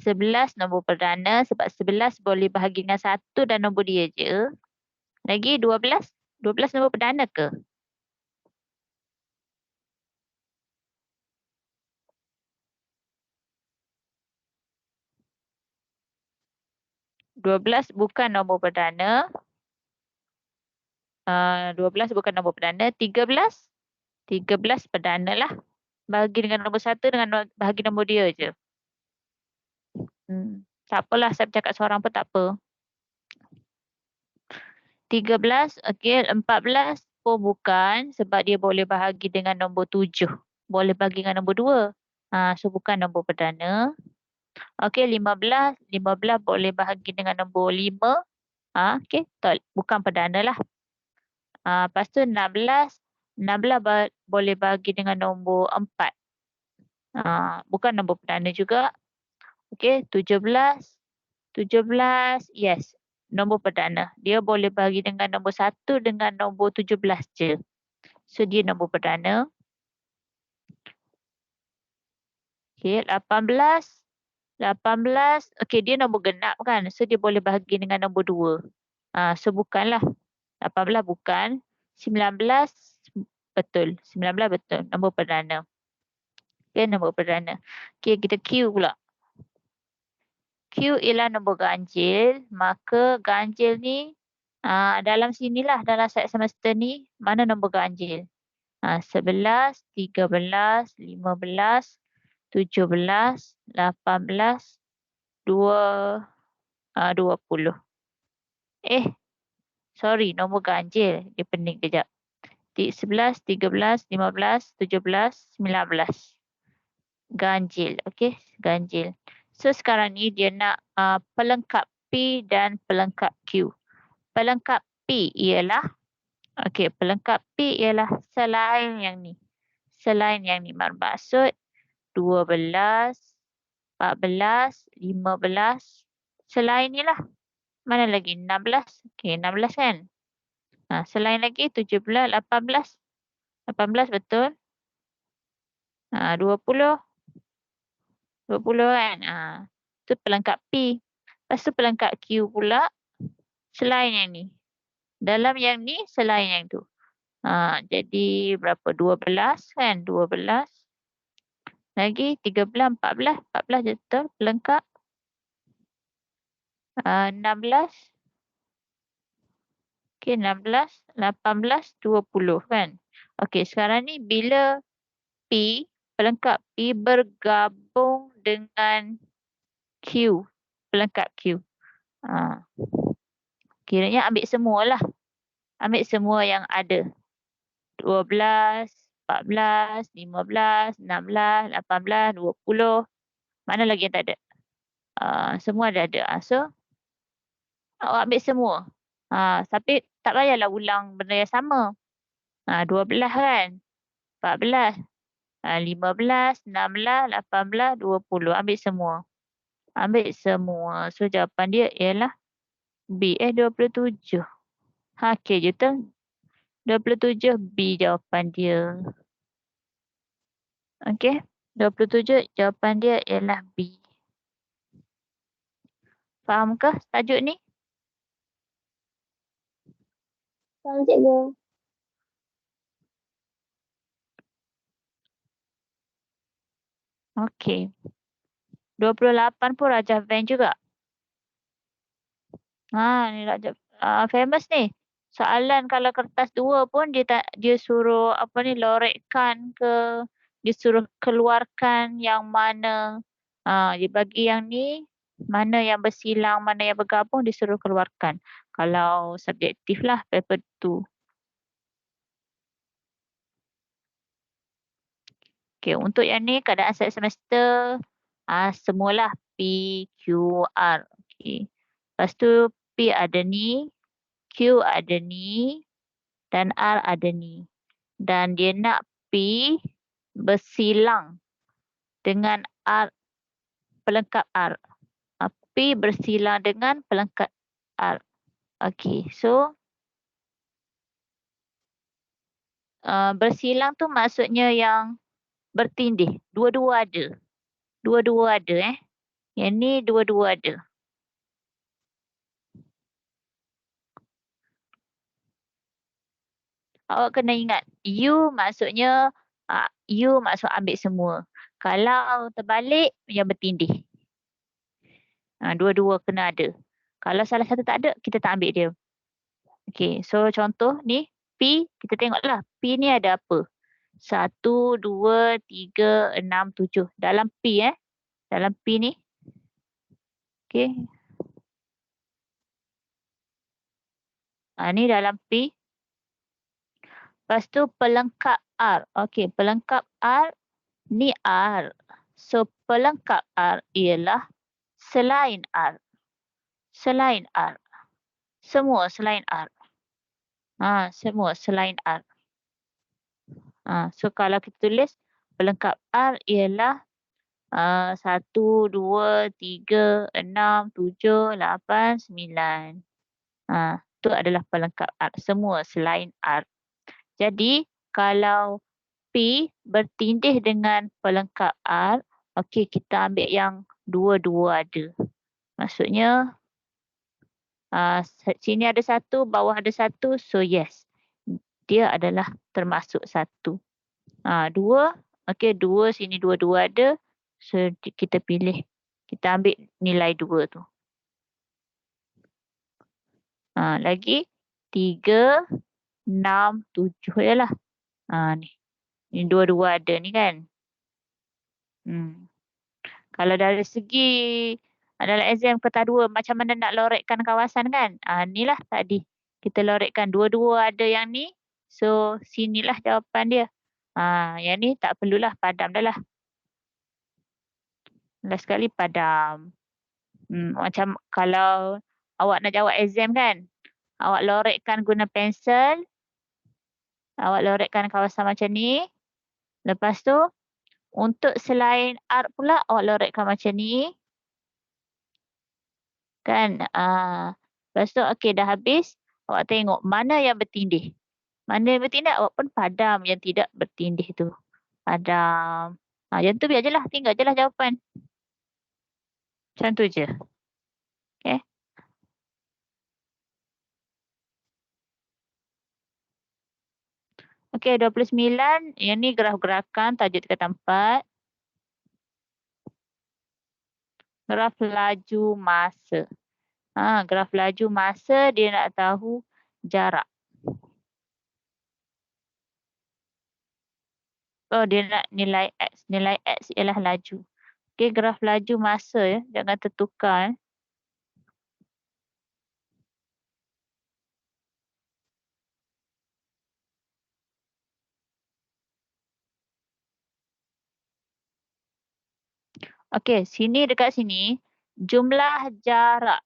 11 nombor perdana sebab 11 boleh bahagi dengan 1 dan nombor dia je. Lagi 12. 12 nombor perdana ke? Dua belas bukan nombor perdana. 12 bukan nombor perdana. 13. 13 perdana lah. Bahagi dengan nombor 1 dengan bahagi nombor dia je. Tak apalah, saya bercakap seorang pun tak apa. 13, okey. 14 pun bukan sebab dia boleh bahagi dengan nombor 7. Boleh bahagi dengan nombor 2. So bukan nombor perdana. Okey, 15. 15 boleh bahagi dengan nombor 5. Okey, bukan perdana lah. Lepas tu 16. 16 boleh bahagi dengan nombor 4. Bukan nombor perdana juga. Okey, 17. 17, yes. Nombor perdana. Dia boleh bahagi dengan nombor 1 dengan nombor 17 je. So, dia nombor perdana. Okey, 18. 18, okey, dia nombor genap kan. So, dia boleh bahagi dengan nombor 2. So, bukanlah. 18 bukan. 19, betul. 19 betul. Nombor perdana. Okey, nombor perdana. Okey, kita Q pula. Q ialah nombor ganjil. Maka ganjil ni dalam sinilah, dalam set semester ni, mana nombor ganjil? 11, 13, 15, 17, 18, 20. Sorry, nombor ganjil. Dia pening kejap. 11, 13, 15, 17, 19. Ganjil. Okey, ganjil. So sekarang ni dia nak pelengkap P dan pelengkap Q. Pelengkap P ialah, okey, pelengkap P ialah selain yang ni. Selain yang ni bermaksud 12, 14, 15. Selain ni lah. Mana lagi? 16. Okey, 16 kan? Selain lagi 17, 18. 18 betul. 20. 20 kan? Itu pelengkap P. Lepas tu pelengkap Q pula. Selain yang ni. Dalam yang ni, selain yang tu. Jadi berapa? 12 kan? 12. Lagi 13, 14. 14 je betul. Pelengkap. 16. Okey, 16, 18, 20 kan? Okey, sekarang ni bila P, pelengkap P bergabung dengan Q. Pelengkap Q. Kiranya ambil semualah. Ambil semua yang ada. 12, 14, 15, 16, 18, 20. Mana lagi yang tak ada? Semua dah ada. So, awak ambil semua. Tapi tak payahlah ulang benda yang sama. 12 kan? 14, 15, 16, 18, 20. Ambil semua. Ambil semua. So, jawapan dia ialah B. 27. Okey je tu. 27 B jawapan dia. Okey. 27 jawapan dia ialah B. Fahamkah tajuk ni? Faham, cikgu. Okey. 28 pun Rajah Van juga. Ni Rajah famous ni. Soalan kalau kertas 2 pun dia suruh lorekkan ke, dia suruh keluarkan yang mana. Dia bagi yang ni, mana yang bersilang, mana yang bergabung, dia suruh keluarkan. Kalau subjektif lah paper 2. Okey, untuk yang ni keadaan set semester semualah P, Q, R. Okey. Lepas tu P ada ni, Q ada ni dan R ada ni. Dan dia nak P bersilang dengan R, pelengkap R. P bersilang dengan pelengkap R. Okey, so bersilang tu maksudnya yang bertindih. Dua-dua ada. Dua-dua ada Yang ni dua-dua ada. Awak kena ingat, you maksudnya you maksud ambil semua. Kalau terbalik, yang bertindih. Dua-dua kena ada. Kalau salah satu tak ada, kita tak ambil dia. Okay, so contoh ni, P, kita tengoklah. P ni ada apa? 1, 2, 3, 6, 7. Dalam P Dalam P ni. Okay. Ni dalam P. Lepas tu pelengkap R. Okay, pelengkap R. Ni R. So, pelengkap R ialah selain R. Selain R. Semua selain R. Semua selain R. So, kalau kita tulis pelengkap R ialah 1, 2, 3, 6, 7, 8, 9. Itu adalah pelengkap R. Semua selain R. Jadi, kalau P bertindih dengan pelengkap R, okey, kita ambil yang dua-dua ada. Maksudnya, sini ada satu, bawah ada satu, so yes. Dia adalah termasuk satu. Dua, okey, dua, sini dua-dua ada, so kita pilih. Kita ambil nilai dua tu. Lagi, 3, 6, 7 je lah. Ni. Ni dua-dua ada ni kan. Kalau dari segi dalam exam kertas dua, macam mana nak lorekkan kawasan kan? Inilah tadi. Kita lorekkan dua-dua ada yang ni. So, sinilah jawapan dia. Yang ni tak perlulah, padam dah lah. Last sekali padam. Macam kalau awak nak jawab exam kan, awak lorekkan guna pensel. Awak lorekkan kawasan macam ni. Lepas tu, untuk selain art pula, awak lorekkan macam ni. Kan? Lepas tu, okey, dah habis. Awak tengok mana yang bertindih. Mana yang bertindih, awak pun padam yang tidak bertindih tu. Padam. Yang tu biar je lah. Tinggal je lah jawapan. Macam tu je. Okay. Okey, 29. Yang ni graf gerakan, tajuk tingkatan 4. Graf laju masa. Graf laju masa, dia nak tahu jarak. Oh, dia nak nilai X. Nilai X ialah laju. Okey, graf laju masa ya. Jangan tertukar. Okey, sini dekat sini jumlah jarak.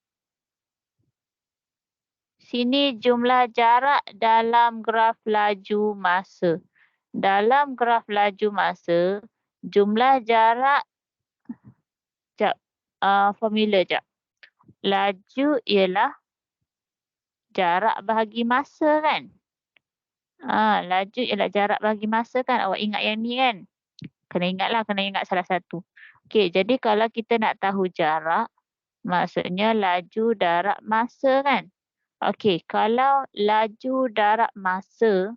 Sini jumlah jarak dalam graf laju masa. Dalam graf laju masa, jumlah jarak formula jap. Laju ialah jarak bahagi masa kan? Laju ialah jarak bahagi masa kan? Awak ingat yang ni kan? Kena ingat salah satu. Okey, jadi kalau kita nak tahu jarak, maksudnya laju darab masa kan? Okey, kalau laju darab masa,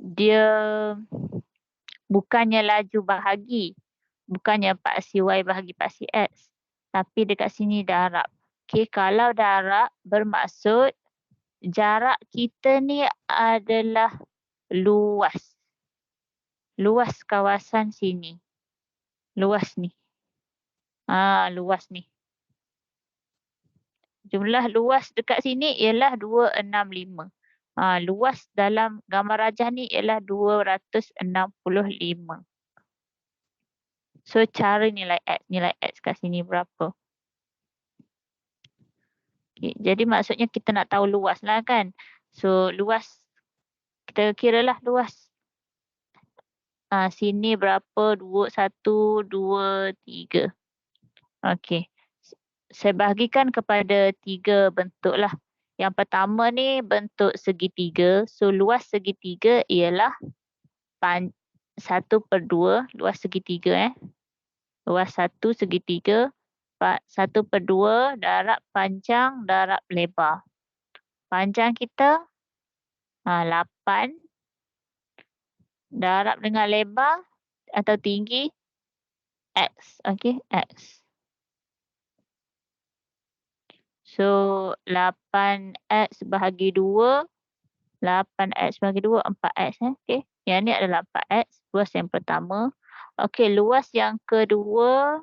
dia bukannya laju bahagi. Bukannya paksi Y bahagi paksi X. Tapi dekat sini darab. Okey, kalau darab bermaksud jarak kita ni adalah luas. Luas kawasan sini. Luas ni. Luas ni. Jumlah luas dekat sini ialah 265. Luas dalam gambar rajah ni ialah 265. So, cara nilai X kat sini berapa? Okay, jadi maksudnya kita nak tahu luas lah kan. So, luas, kita kira lah luas. Sini berapa? 1, 2, 3. Okey. Saya bahagikan kepada 3 bentuk lah. Yang pertama ni bentuk segitiga. So, luas segitiga ialah 1/2 luas segitiga luas 1 segitiga 1/2 darab panjang darab lebar. Panjang kita 8 darab dengan lebar atau tinggi X. Okey, X. So 8X bahagi 2, 8X bahagi 2, 4X. Okey, yang ni adalah 4X, luas yang pertama. Okey, luas yang kedua.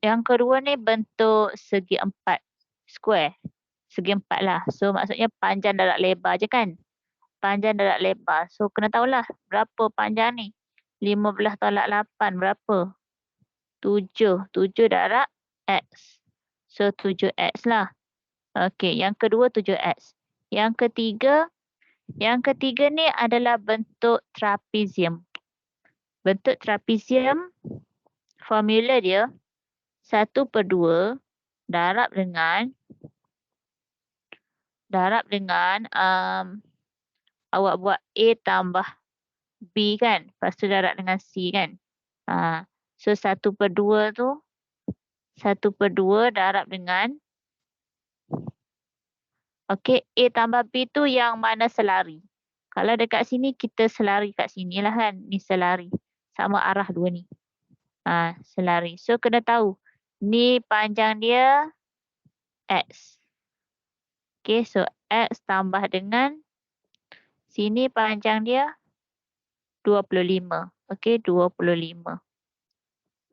Yang kedua ni bentuk segi 4, square. Segi 4 lah. So maksudnya panjang darab lebar je kan. Panjang darab lebar. So kena tahulah berapa panjang ni. 15 tolak 8 berapa? 7. 7 darab X. So 7X lah. Okey, yang kedua 7X. Yang ketiga ni adalah bentuk trapezium. Bentuk trapezium, formula dia 1/2 darab dengan awak buat A tambah B kan. Lepas tu darab dengan C kan. So 1/2 tu 1/2 darab dengan okey, A tambah B tu yang mana selari. Kalau dekat sini kita selari kat sini lah kan. Ni selari. Sama arah dua ni. Selari. So kena tahu. Ni panjang dia X. Okay, so X tambah dengan sini panjang dia 25. Okay, 25.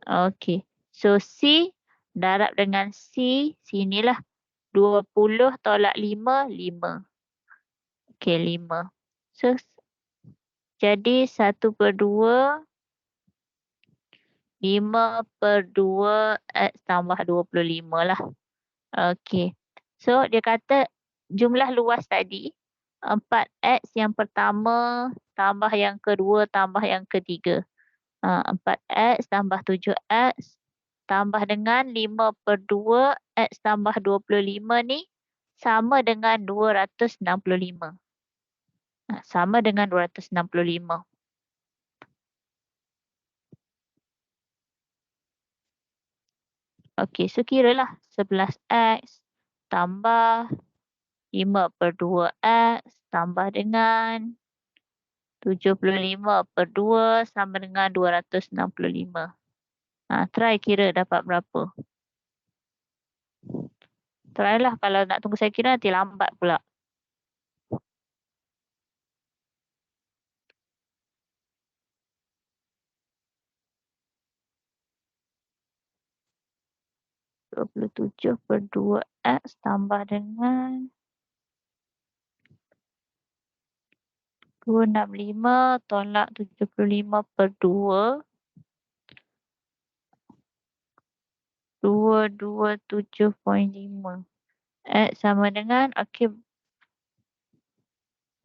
Okay. So C darab dengan C. Sinilah 20 tolak 5, 5. Okay, 5. So jadi 1/2 5/2 X tambah 25 lah. Okay. So dia kata jumlah luas tadi 4X yang pertama tambah yang kedua tambah yang ketiga. 4X tambah 7X tambah dengan 5/2 X tambah 25 ni sama dengan 265. Sama dengan 265. Okey, so kiralah 11X tambah 5/2X tambah dengan 75/2 sama dengan 265. Try kira dapat berapa. Try lah, kalau nak tunggu saya kira nanti lambat pula. (27/2X) tambah dengan 265 tolak 75/2. 227.5. X sama dengan, okey,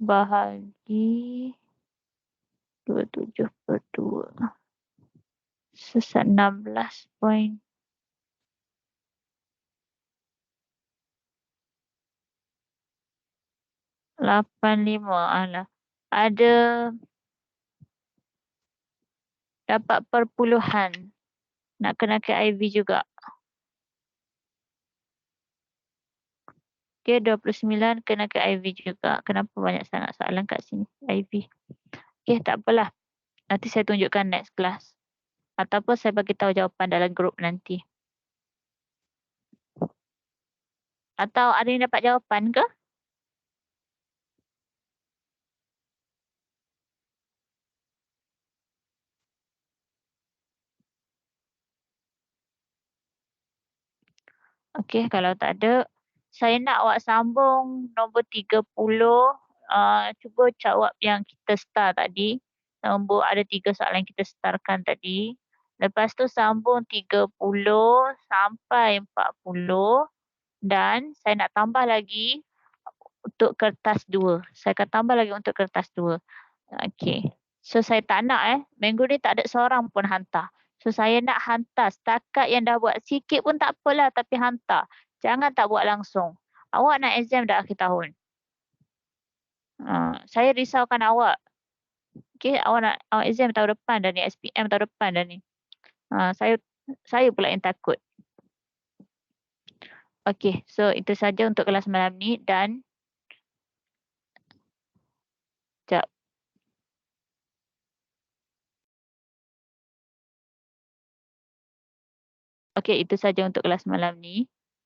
bahagi 27/2. Sesat 16.85. Alah. Ada dapat perpuluhan. Nak kena ke IV juga. Okey, 29 kena ke IV juga. Kenapa banyak sangat soalan kat sini? IV. Okey, tak apalah. Nanti saya tunjukkan next class. Ataupun saya bagi tahu jawapan dalam grup nanti. Atau ada yang dapat jawapan ke? Okey, kalau tak ada, saya nak awak sambung nombor 30. Cuba jawab yang kita start tadi. Ada 3 soalan yang kita startkan tadi. Lepas tu sambung 30 sampai 40. Dan saya nak tambah lagi untuk kertas 2. Saya akan tambah lagi untuk kertas 2. Okey. So saya tak nak minggu ni tak ada seorang pun hantar. So saya nak hantar setakat yang dah buat sikit pun tak apalah tapi hantar. Jangan tak buat langsung. Awak nak exam dah akhir tahun. Saya risaukan awak. Okay, awak exam tahun depan dah ni, SPM tahun depan dah ni. Saya pula yang takut. Okay, so itu saja untuk kelas malam ni dan sekejap. Okay, itu saja untuk kelas malam ni.